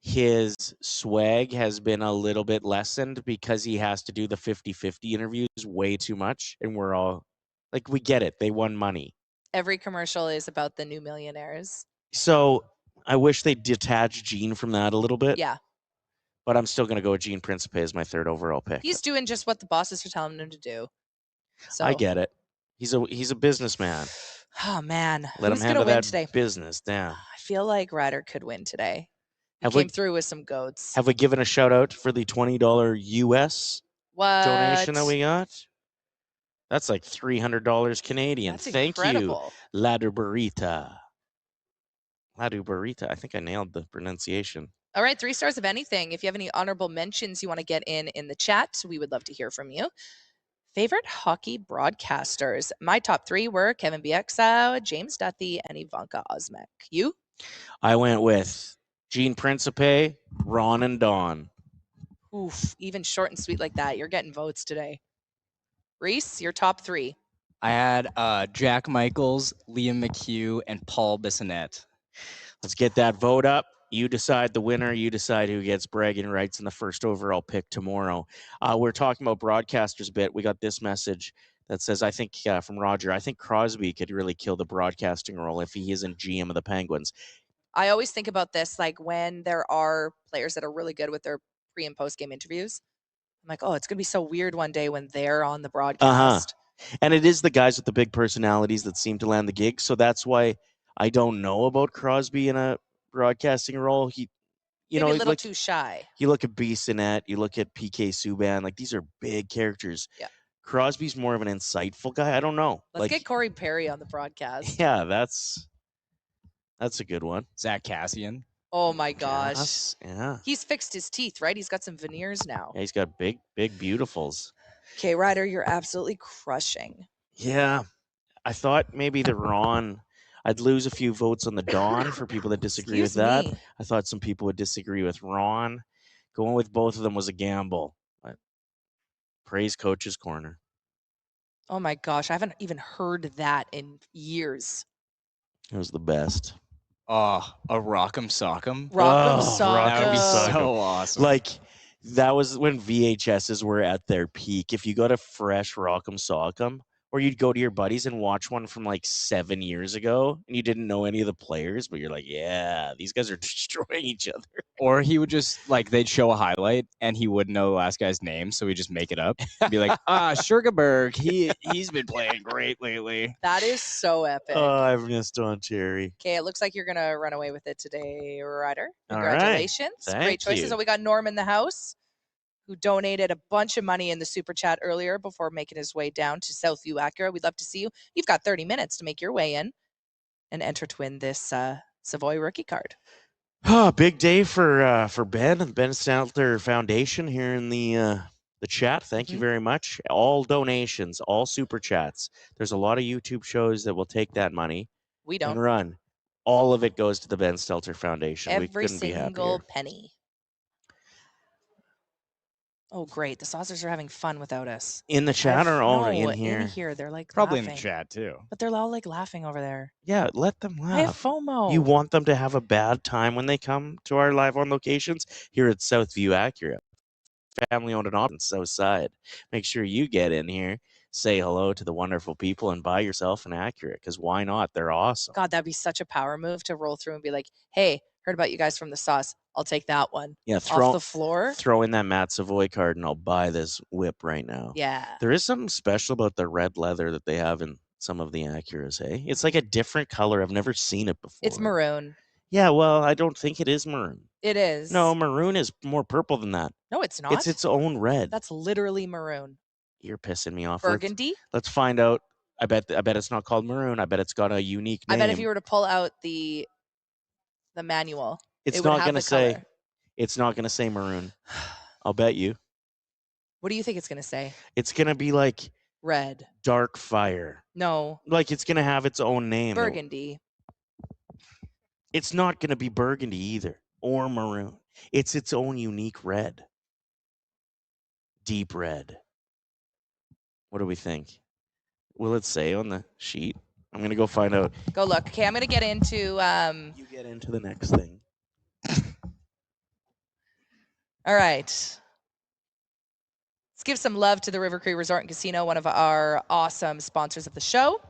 his swag has been a little bit lessened because he has to do the 50-50 interviews way too much. And we're all like, we get it. They won money. Every commercial is about the new millionaires. So I wish they detached Gene from that a little bit. Yeah. But I'm still going to go with Gene Principe as my third overall pick. He's doing just what the bosses are telling him to do. So I get it. He's a businessman. Oh man. Let him Who's gonna handle win that today? business down. I feel like Ryder could win today. He Have we- came through with some goats. Have we given a shout out for the $20 US What? donation that we got? That's like $300 Canadian. That's Thank incredible. you, Ladu Burrita. Ladu Burrita. I think I nailed the pronunciation. All right, 3 stars of anything. If you have any honorable mentions you want to get in the chat, we would love to hear from you. Favorite hockey broadcasters. My top 3 were Kevin Bieksa, James Duthie, and Ivanka Osmek. You? I went with Gene Principe, Ron, and Don. Oof, even short and sweet like that. You're getting votes today. Reese, your top 3. I had Jack Michaels, Liam McHugh, and Paul Bissonnette. Let's get that vote up. You decide the winner. You decide who gets bragging rights in the first overall pick tomorrow. We're talking about broadcasters a bit. We got this message that says, I think from Roger, I think Crosby could really kill the broadcasting role if he isn't GM of the Penguins. I always think about this, like when there are players that are really good with their pre and post game interviews. I'm like, oh, it's going to be so weird one day when they're on the broadcast. And it is the guys with the big personalities that seem to land the gig. So that's why I don't know about Crosby in a broadcasting role. He, Maybe a little like, too shy. you look at Bissonnette, you look at PK Subban, like these are big characters. Yeah. Crosby's more of an insightful guy. I don't know. Let's get Corey Perry on the broadcast. Yeah, that's a good one. Zach Cassian. Oh my gosh. Yes, yeah. He's fixed his teeth, right? He's got some veneers now. Yeah, he's got big beautifuls. Okay, Ryder, you're absolutely crushing. Yeah. I thought maybe the Ron, I'd lose a few votes on the Don for people that disagree with Excuse that. me. I thought some people would disagree with Ron. Going with both of them was a gamble. But praise Coach's Corner. Oh my gosh, I haven't even heard that in years. It was the best. Oh, a Rock'em Sock'em. Rock'em Oh, Sock'em. That would be Sock'em. so awesome. Like, that was when VHSs were at their peak. If you got a fresh Rock'em Sock'em, or you'd go to your buddies and watch one from like 7 years ago, and you didn't know any of the players, but you're like, yeah, these guys are destroying each other. Or he would just, like, they'd show a highlight, and he wouldn't know the last guy's name, so he'd just make it up. He'd be like, Sugarberg, he's been playing great lately. That is so epic. Oh, I've missed on Cherry. Okay, it looks like you're going to run away with it today, Ryder. All right. Congratulations. Great Thank choices. you. So we got Norm in the house, who donated a bunch of money in the super chat earlier before making his way down to Southview Acura. We'd love to see you. You've got 30 minutes to make your way in and enter to win this Savoy rookie card. Oh, big day for Ben and the Ben Stelter Foundation here in the chat. Thank you very much. All donations, all super chats. There's a lot of YouTube shows that will take that money We and don't. run. All of it goes to the Ben Stelter Foundation. We Every couldn't be single happier. penny. Oh, great. The saucers are having fun without us. In the chat or already No, in here? in here. They're like Probably in laughing. the chat, too. But they're all like laughing over there. Yeah, let them I have laugh. FOMO. You want them to have a bad time when they come to our live on locations here at Southview Acura. Family owned and operated South Side. Make sure you get in here, say hello to the wonderful people, and buy yourself an Acura, because why not? They're awesome. God, that'd be such a power move to roll through and be like, hey, heard about you guys from the sauce. I'll take that one. Yeah, Off the floor. throw in that Matt Savoy card, and I'll buy this whip right now. Yeah. There is something special about the red leather that they have in some of the Acuras, hey? It's like a different color. I've never seen it before. It's maroon. Yeah, well, I don't think it is maroon. It is. No, maroon is more purple than that. No, it's not. It's its own red. That's literally maroon. You're pissing me off. Burgundy? Let's find out. I bet it's not called maroon. I bet it's got a unique name. I bet if you were to pull out the manual, it's it would not have gonna the say. color. It's not gonna say maroon. I'll bet you. What do you think it's going to say? It's gonna be like Red. Dark fire. No. Like it's going to have its own name. Burgundy. It's not going to be burgundy either or maroon. It's its own unique red. Deep red. What do we think? Will it say on the sheet? I'm going to go find out. Go look. Okay, I'm going to get into... You get into the next thing. All right. Let's give some love to the River Cree Resort and Casino, one of our awesome sponsors of the show.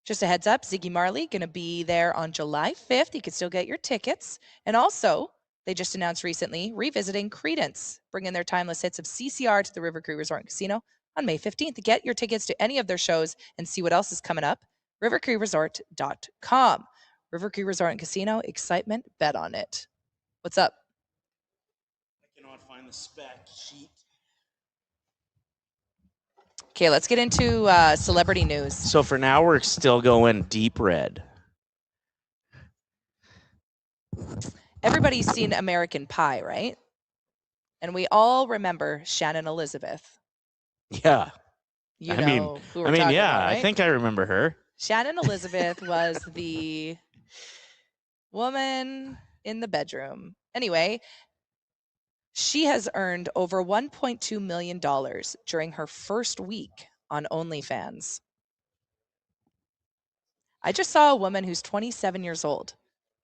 Just a heads up, Ziggy Marley going to be there on July 5th. You can still get your tickets. And also, they just announced recently revisiting Creedence, bringing their timeless hits of CCR to the River Cree Resort and Casino on May 15th. Get your tickets to any of their shows and see what else is coming up. rivercreeresort.com. River Cree Resort and Casino, excitement, bet on it. What's up? I cannot find the spec sheet. Okay, let's get into celebrity news. So for now, we're still going deep red. Everybody's seen American Pie, right? And we all remember Shannon Elizabeth. Yeah. You I know mean, who we're talking about, right? I think I remember her. Shannon Elizabeth was the woman in the bedroom. Anyway, she has earned over $1.2 million during her first week on OnlyFans. I just saw a woman who's 27 years old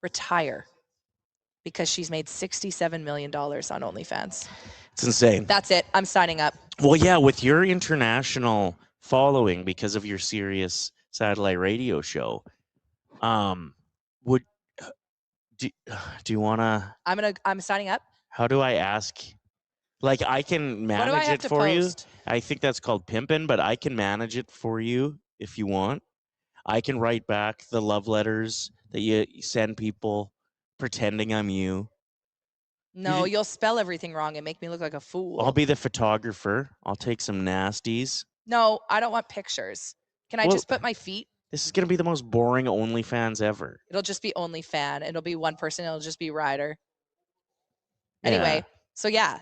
retire because she's made $67 million on OnlyFans. It's insane. That's it. I'm signing up. Well, yeah, with your international following because of your Sirius satellite radio show, do you want to? I'm signing up. How do I ask? Like, I can What do I manage have it to for post? you. I think that's called pimping, but I can manage it for you if you want. I can write back the love letters that you send people pretending I'm you. No, you'll spell everything wrong and make me look like a fool. I'll be the photographer. I'll take some nasties. No, I don't want pictures. Can I Well, just put my feet? This is going to be the most boring OnlyFans ever. It'll just be OnlyFan. It'll be one person. It'll just be Ryder. Yeah. Anyway, so yeah,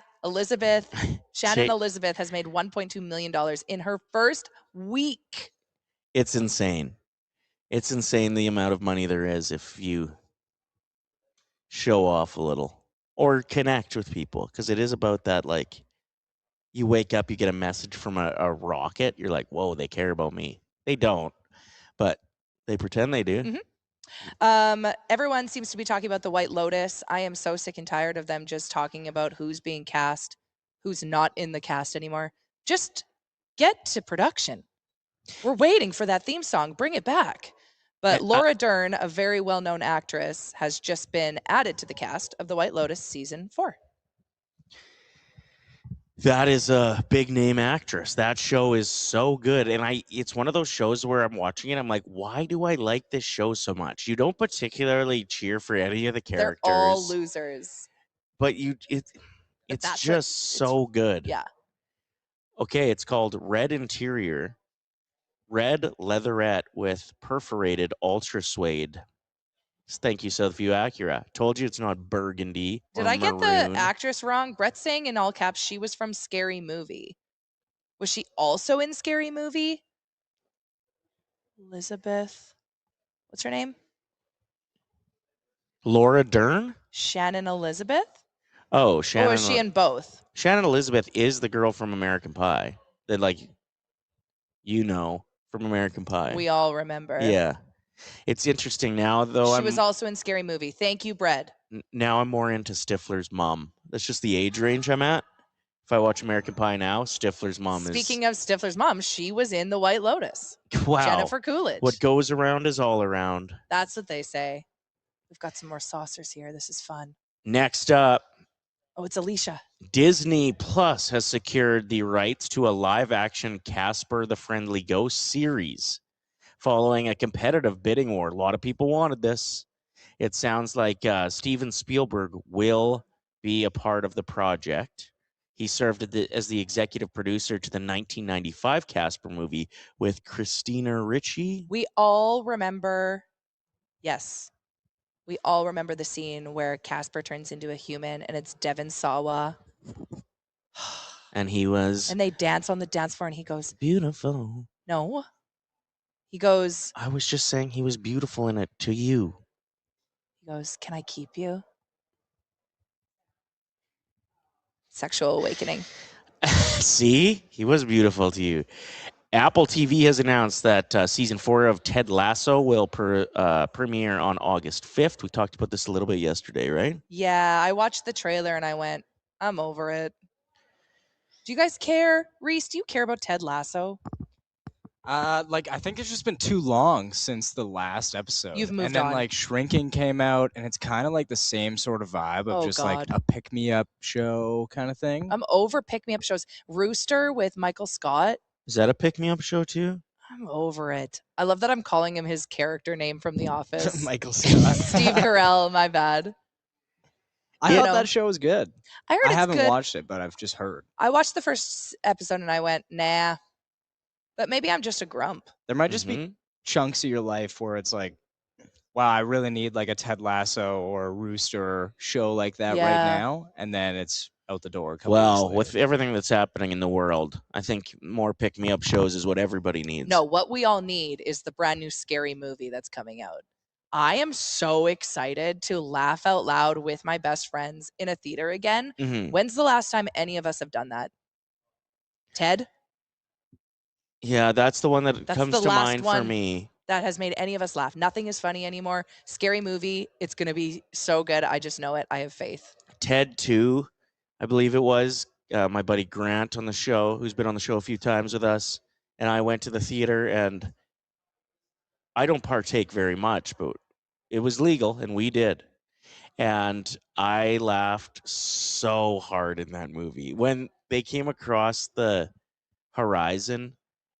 Shannon Elizabeth has made $1.2 million in her first week. It's insane. It's insane the amount of money there is if you show off a little or connect with people, because it is about that, like, you wake up, you get a message from a rocket, you're like, whoa, they care about me. They don't, but they pretend they do. Mm-hmm. Everyone seems to be talking about the White Lotus. I am so sick and tired of them just talking about who's being cast, who's not in the cast anymore. Just get to production. We're waiting for that theme song. Bring it back. But Laura Dern, a very well-known actress, has just been added to the cast of The White Lotus season 4. That is a big name actress. That show is so good. And it's one of those shows where I'm watching it. I'm like, why do I like this show so much? You don't particularly cheer for any of the characters. They're all losers. But it's just so good. Yeah. Okay, it's called Red Interior. Red leatherette with perforated ultra suede. Thank you, Southview Acura. Told you it's not burgundy. Did or I get the maroon. actress wrong? Brett's saying in all caps she was from Scary Movie. Was she also in Scary Movie? Elizabeth. What's her name? Laura Dern? Shannon Elizabeth? Oh, Shannon. Or was she in both? Shannon Elizabeth is the girl from American Pie. That, like, from American Pie. We all remember. Yeah. It's interesting now, though. She was also in Scary Movie. Thank you, Brett. Now I'm more into Stifler's mom. That's just the age range I'm at. If I watch American Pie now, Stifler's mom Speaking of Stifler's mom, she was in The White Lotus. Wow. Jennifer Coolidge. What goes around is all around. That's what they say. We've got some more saucers here. This is fun. Next up. Oh, it's Alicia. Disney Plus has secured the rights to a live-action Casper the Friendly Ghost series following a competitive bidding war. A lot of people wanted this. It sounds like Steven Spielberg will be a part of the project. He served as the executive producer to the 1995 Casper movie with Christina Ricci. We all remember, yes, we all remember the scene where Casper turns into a human and it's Devon Sawa. And he was And they dance on the dance floor, and he goes, beautiful. no. He goes, I was just saying he was beautiful in it to you. can I keep you? Sexual awakening. See? He was beautiful to you. Apple TV has announced that season 4 of Ted Lasso will premiere on August 5th. We talked about this a little bit yesterday, right? Yeah, I watched the trailer and I went, I'm over it. Do you guys care? Reese, do you care about Ted Lasso? I think it's just been too long since the last episode. You've moved and then on. Shrinking came out, and it's kind of like the same sort of vibe of just God. a pick me up show kind of thing. I'm over pick me up shows. Rooster with Michael Scott. Is that a pick-me-up show too? I'm over it. I love that I'm calling him his character name from The Office. Michael Scott. Steve Carell, my bad. I thought that show was good. I heard I it's haven't good. watched it, but I've just heard. I watched the first episode and I went, nah. But maybe I'm just a grump. There might just be chunks of your life where it's like, wow, I really need a Ted Lasso or a Rooster show like that right now. And then it's out the door. Well, with everything that's happening in the world, I think more pick-me-up shows is what everybody needs. No, what we all need is the brand new Scary Movie that's coming out. I am so excited to laugh out loud with my best friends in a theater again. When's the last time any of us have done that? Ted? Yeah, that's the one that comes to mind for me. That has made any of us laugh. Nothing is funny anymore. Scary Movie. It's going to be so good. I just know it. I have faith. Ted 2, I believe it was. My buddy Grant on the show, who's been on the show a few times with us, and I went to the theater, and I don't partake very much, but it was legal, and we did. And I laughed so hard in that movie. When they came across the horizon,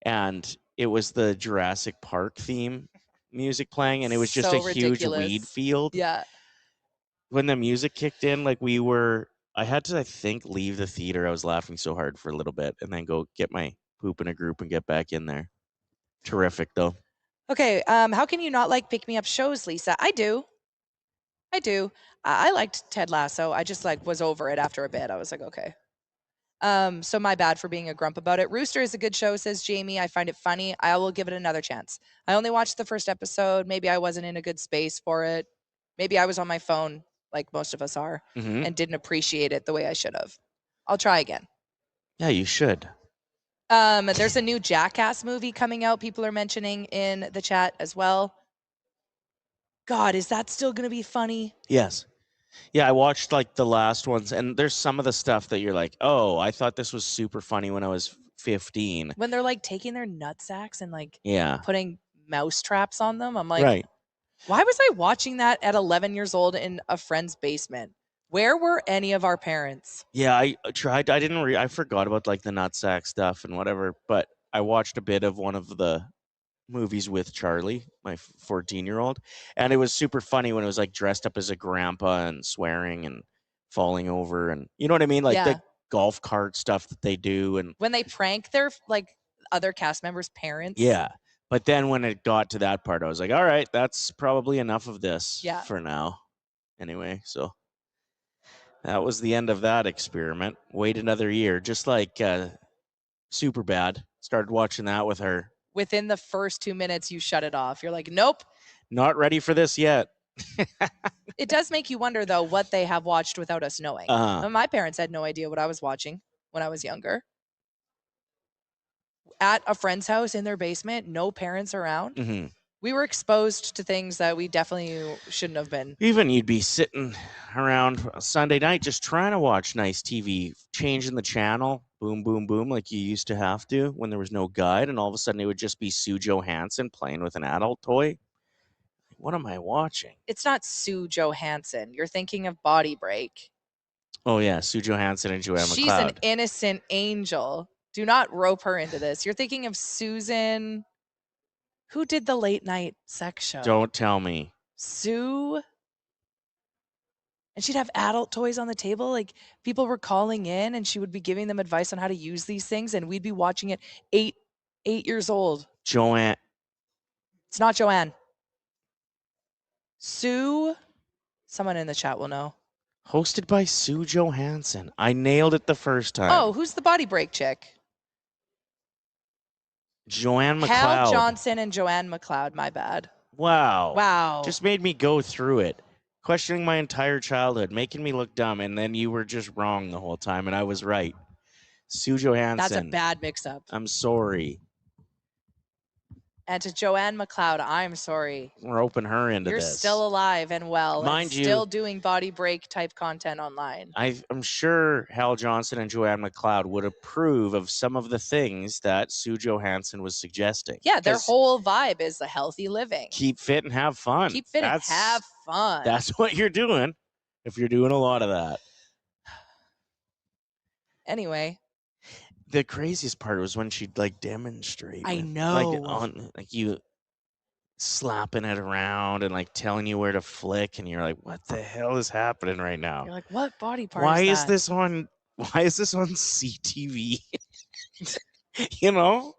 and it was the Jurassic Park theme music playing, and it was just So a huge ridiculous. weed field. Yeah. When the music kicked in, I had to, I think, leave the theater. I was laughing so hard for a little bit and then go get my poop in a group and get back in there. Terrific, though. Okay, how can you not like pick-me-up shows, Lisa? I do. I liked Ted Lasso. I just was over it after a bit. I was like, okay. So my bad for being a grump about it. Rooster is a good show, says Jamie. I find it funny. I will give it another chance. I only watched the first episode. Maybe I wasn't in a good space for it. Maybe I was on my phone, like most of us are, and didn't appreciate it the way I should have. I'll try again. Yeah, you should. There's a new Jackass movie coming out. People are mentioning in the chat as well. God, is that still going to be funny? Yes. Yeah, I watched the last ones, and there's some of the stuff that you're like, oh, I thought this was super funny when I was 15. When they're taking their nutsacks and Yeah. putting mouse traps on them. I'm like, Right. Why was I watching that at 11 years old in a friend's basement? Where were any of our parents? Yeah, I tried. I forgot about the nutsack stuff and whatever, but I watched a bit of one of the movies with Charlie, my 14-year-old, and it was super funny when it was dressed up as a grandpa and swearing and falling over, and you know what I mean, the golf cart stuff that they do, and when they prank their other cast members' parents. Yeah, but then when it got to that part, I was like, all right, that's probably enough of this for now. Anyway, so that was the end of that experiment. Wait another year, just like Superbad. Started watching that with her. Within the first 2 minutes, you shut it off. You're like, nope. Not ready for this yet. It does make you wonder, though, what they have watched without us knowing. My parents had no idea what I was watching when I was younger. At a friend's house in their basement, no parents around. We were exposed to things that we definitely shouldn't have been. Even you'd be sitting around Sunday night just trying to watch nice TV, changing the channel, boom, boom, boom, like you used to have to when there was no guide, and all of a sudden it would just be Sue Johansson playing with an adult toy. What am I watching? It's not Sue Johansson. You're thinking of Body Break. Oh, yeah, Sue Johansson and Joanne McLeod. She's an innocent angel. Do not rope her into this. You're thinking of Susan... Who did the late night sex show? Don't tell me. Sue. And she'd have adult toys on the table. People were calling in and she would be giving them advice on how to use these things. And we'd be watching it 8 years old. Joanne. It's not Joanne. Sue. Someone in the chat will know. Hosted by Sue Johansson. I nailed it the first time. Oh, who's the body break chick? Joanne McLeod. Hal Johnson and Joanne McLeod. My bad. Wow. Wow. Just made me go through it, questioning my entire childhood, making me look dumb, and then you were just wrong the whole time, and I was right. Sue Johansson. That's a bad mix-up. I'm sorry. And to Joanne McLeod, I'm sorry. We're roping her into You're this. still alive and well, Mind and you, still doing body break type content online. I'm sure Hal Johnson and Joanne McLeod would approve of some of the things that Sue Johansson was suggesting. Yeah, their whole vibe is a healthy living. Keep fit and have fun. Keep fit and have fun. That's what you're doing if you're doing a lot of that. Anyway. The craziest part was when she'd like demonstrate. I know. Like you slapping it around and like telling you where to flick, and you're like, what the hell is happening right now? You're like, what body part Why is is this on CTV? You know?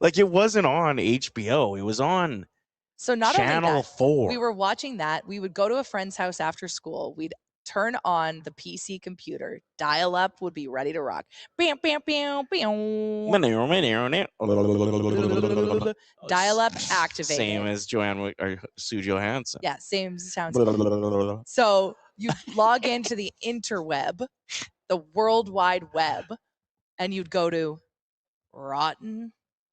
Like it wasn't on HBO. It was on Channel 4. We were watching that. We would go to a friend's house after school. We'd turn on the PC computer. Dial up would be ready to rock. Bam, bam, bam, bam. Dial up activated. Same as Joanne or Sue Johansson. Yeah, same sounds. So you log into the interweb, the World Wide Web, and you'd go to rotten.com.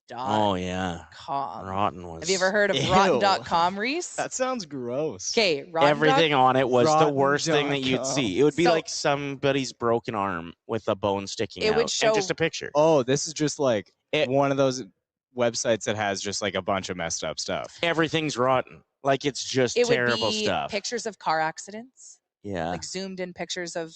Oh yeah, Rotten was. Have you ever heard of rotten.com, Reese? That sounds gross. Okay, everything on it was the worst thing that you'd see. It would be like somebody's broken arm with a bone sticking out. It would show, and just a picture. Oh, this is just like one of those websites that has just like a bunch of messed up stuff. Everything's rotten. Like it's just terrible stuff. Pictures of car accidents. Yeah. Like zoomed in pictures of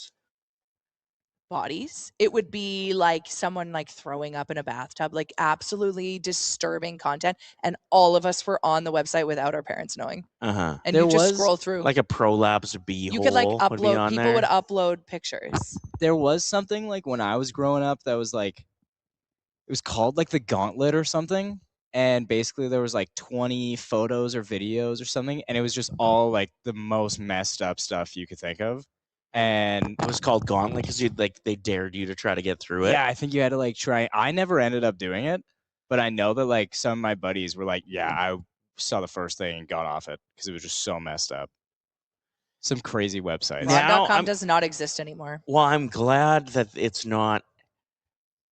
bodies. It would be like someone like throwing up in a bathtub, like absolutely disturbing content. And all of us were on the website without our parents knowing. Uh-huh. And you just scroll through. Like a prolapse beehole. You could like upload, people would upload pictures. There was something like when I was growing up that was like, it was called like the Gauntlet or something. And basically there was like 20 photos or videos or something. And it was just all like the most messed up stuff you could think of. And it was called Gauntlet because they dared you to try to get through it. Yeah, I think you had to like try. I never ended up doing it, but I know that like some of my buddies were like, yeah, I saw the first thing and got off it because it was just so messed up. Some crazy website. Rotten.com does not exist anymore. Well, I'm glad that it's not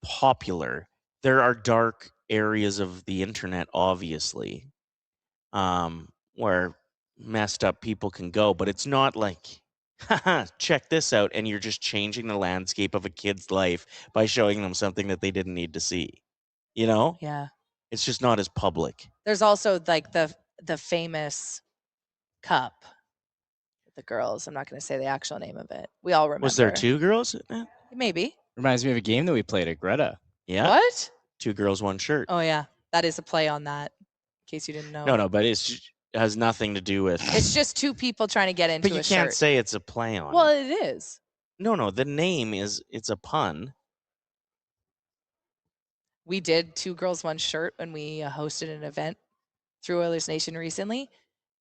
popular. There are dark areas of the internet, obviously, where messed up people can go, but it's not like, check this out, and you're just changing the landscape of a kid's life by showing them something that they didn't need to see. You know? Yeah. It's just not as public. There's also like the famous cup with the girls. I'm not going to say the actual name of it. We all remember. Was there 2 girls? Maybe. Reminds me of a game that we played at Greta. Yeah. What? 2 girls, 1 shirt. Oh yeah, that is a play on that. In case you didn't know. No, but it has nothing to do with. It's just 2 people trying to get into a shirt. But you can't say it's a play on. Well, it is. No, the name it's a pun. We did 2 girls, 1 shirt when we hosted an event through Oilers Nation recently.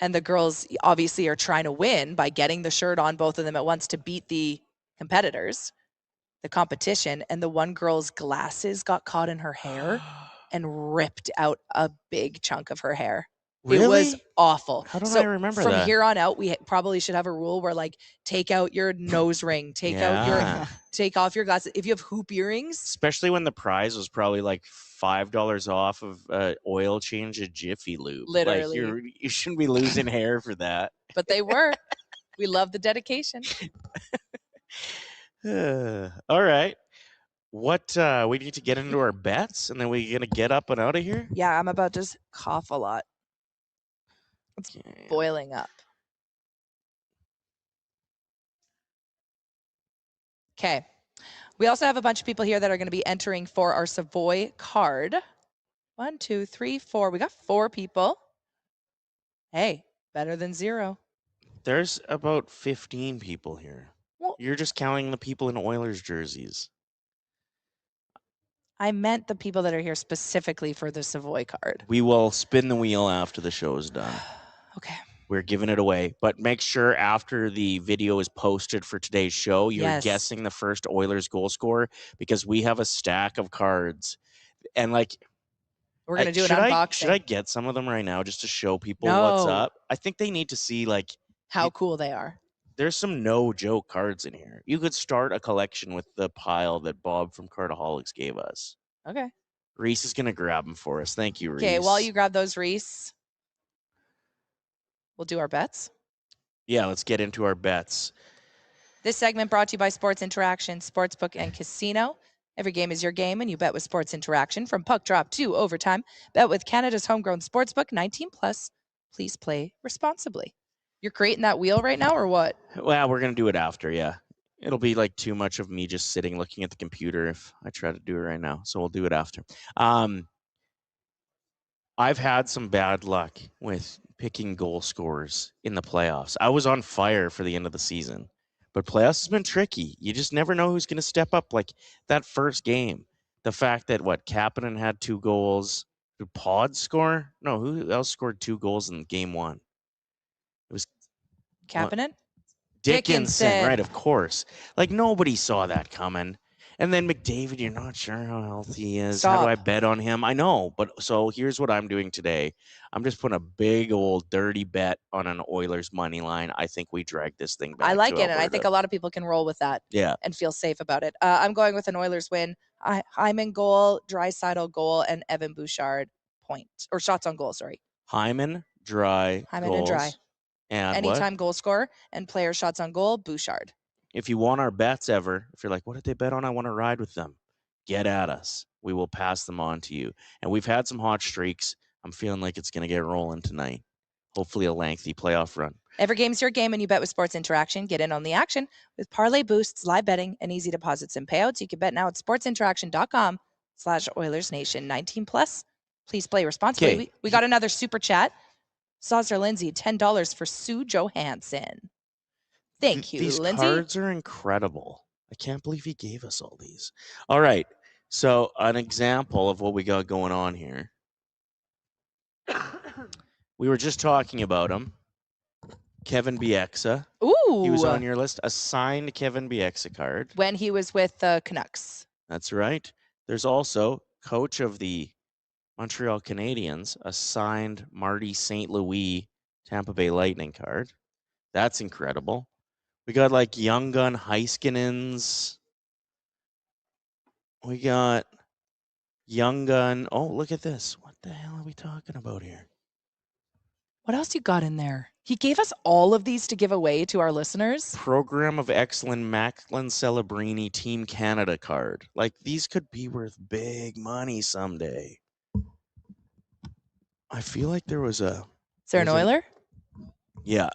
And the girls obviously are trying to win by getting the shirt on both of them at once to beat the competitors, the competition. And the one girl's glasses got caught in her hair and ripped out a big chunk of her hair. Really? It was awful. How don't I remember from that? From here on out, we probably should have a rule where like take out your nose ring, take off your glasses. If you have hoop earrings, especially when the prize was probably like $5 off of oil change at Jiffy Lube. Literally, like you shouldn't be losing hair for that. But they were. We love the dedication. All right. What we need to get into our bets, and then we're gonna get up and out of here. Yeah, I'm about to cough a lot. It's boiling up. Okay. We also have a bunch of people here that are going to be entering for our Savoy card. 1, 2, 3, 4. We got 4 people. Hey, better than 0. There's about 15 people here. Well, you're just counting the people in Oilers jerseys. I meant the people that are here specifically for the Savoy card. We will spin the wheel after the show is done. Okay. we're giving it away. But make sure after the video is posted for today's show, you're Yes. guessing the first Oilers goal scorer, because we have a stack of cards. And like, We're going to do an should unboxing. I get some of them right now just to show people what's No. up? I think they need to see, like, How cool they are. there's some no joke cards in here. You could start a collection with the pile that Bob from Cardaholics gave us. Okay. Reese is going to grab them for us. Thank you, Reese. Okay, while you grab those, Reese, we'll do our bets. Yeah, let's get into our bets. This segment brought to you by Sports Interaction, Sportsbook and Casino. Every game is your game, and you bet with Sports Interaction. From puck drop to overtime, bet with Canada's homegrown sportsbook, 19 plus. Please play responsibly. You're creating that wheel right now, or what? Well, we're going to do it after, yeah. It'll be like too much of me just sitting looking at the computer if I try to do it right now. So we'll do it after. I've had some bad luck with picking goal scorers in the playoffs. I was on fire for the end of the season, but playoffs has been tricky. You just never know who's going to step up. Like that first game, the fact that Kapanen had 2 goals. Did Pod score? No, who else scored 2 goals in game 1? It was Kapanen? Dickinson, right, of course. Like, nobody saw that coming. And then McDavid, you're not sure how healthy he is. How do I bet on him? I know, but so here's what I'm doing today. I'm just putting a big old dirty bet on an Oilers money line. I think we drag this thing back. I like to it, and I think a lot of people can roll with that. Yeah. And feel safe about it. I'm going with an Oilers win. Hyman goal, Draisaitl goal, and Evan Bouchard point. Or shots on goal, sorry. Hyman, Dry, Hyman goals, and Dry. And anytime goal scorer and player shots on goal, Bouchard. If you want our bets ever, if you're like, what did they bet on? I want to ride with them. Get at us. We will pass them on to you. And we've had some hot streaks. I'm feeling like it's going to get rolling tonight. Hopefully a lengthy playoff run. Every game's your game, and you bet with Sports Interaction. Get in on the action with parlay boosts, live betting, and easy deposits and payouts. You can bet now at sportsinteraction.com/OilersNation. 19 plus. Please play responsibly. Okay. We got another super chat. Saucer Lindsay, $10 for Sue Johansson. Thank you, These Lindsay. cards are incredible. I can't believe he gave us all these. All right. So an example of what we got going on here. We were just talking about him. Kevin Bieksa. Ooh. He was on your list. A signed Kevin Bieksa card. When he was with the Canucks. That's right. There's also coach of the Montreal Canadiens, a signed Marty St. Louis Tampa Bay Lightning card. That's incredible. We got like Young Gun Heiskanen's. We got Young Gun. Oh, look at this. What the hell are we talking about here? What else you got in there? He gave us all of these to give away to our listeners. Program of Excellence Macklin Celebrini Team Canada card. Like, these could be worth big money someday. I feel like there was a... Is there an Oiler? Yeah.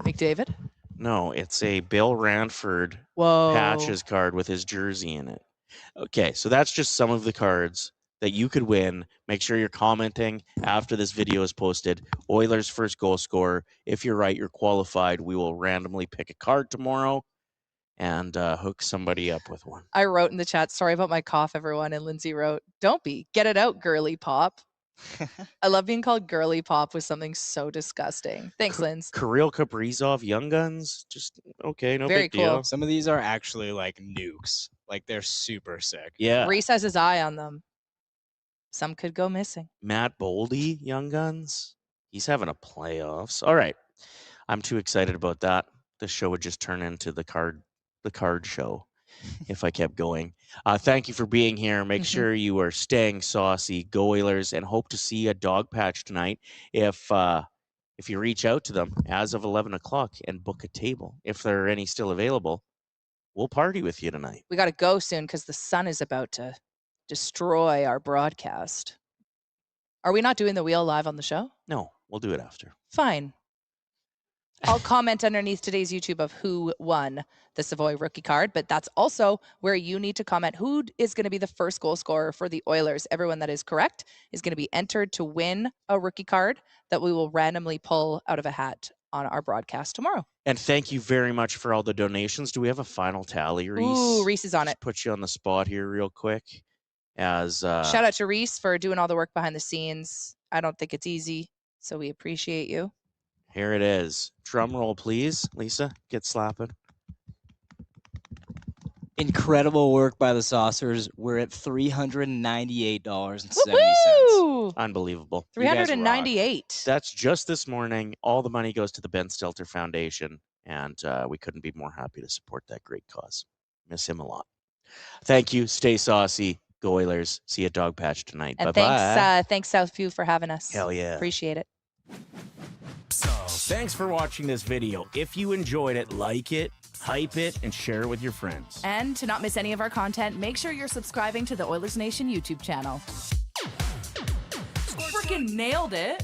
McDavid? No, it's a Bill Ranford patches card with his jersey in it. Okay, so that's just some of the cards that you could win. Make sure you're commenting after this video is posted. Oilers first goal scorer. If you're right, you're qualified. We will randomly pick a card tomorrow and hook somebody up with one. I wrote in the chat, sorry about my cough, everyone. And Lindsay wrote, don't be. Get it out, girly pop. I love being called girly pop with something so disgusting. Thanks, Linz. Kirill Kaprizov, Young Guns. Just, okay, no Very big deal. cool. Some of these are actually like nukes. Like they're super sick. Yeah. Reese has his eye on them. Some could go missing. Matt Boldy, Young Guns. He's having a playoffs. All right. I'm too excited about that. The show would just turn into the card show if I kept going. Thank you for being here. Make sure you are staying saucy. Go Oilers, and hope to see a dog patch tonight if you reach out to them as of 11 o'clock and book a table. If there are any still available, we'll party with you tonight. We got to go soon because the sun is about to destroy our broadcast. Are we not doing the wheel live on the show? No, we'll do it after. Fine. I'll comment underneath today's YouTube of who won the Savoy rookie card, but that's also where you need to comment who is going to be the first goal scorer for the Oilers. Everyone that is correct is going to be entered to win a rookie card that we will randomly pull out of a hat on our broadcast tomorrow. And thank you very much for all the donations. Do we have a final tally, Reese? Ooh, Reese is on Just it. put you on the spot here real quick. Shout out to Reese for doing all the work behind the scenes. I don't think it's easy, so we appreciate you. Here it is. Drum roll, please. Lisa, get slapping. Incredible work by the Saucers. We're at $398.70. Woohoo! Unbelievable. You guys rock. 398. That's just this morning. All the money goes to the Ben Stelter Foundation, and we couldn't be more happy to support that great cause. Miss him a lot. Thank you. Stay saucy. Go Oilers. See you at Dog Patch tonight. And Bye-bye. thanks Southview for having us. Hell yeah. Appreciate it. Thanks for watching this video. If you enjoyed it, like it, hype it, and share it with your friends. And to not miss any of our content, make sure you're subscribing to the Oilers Nation YouTube channel. Freaking nailed it.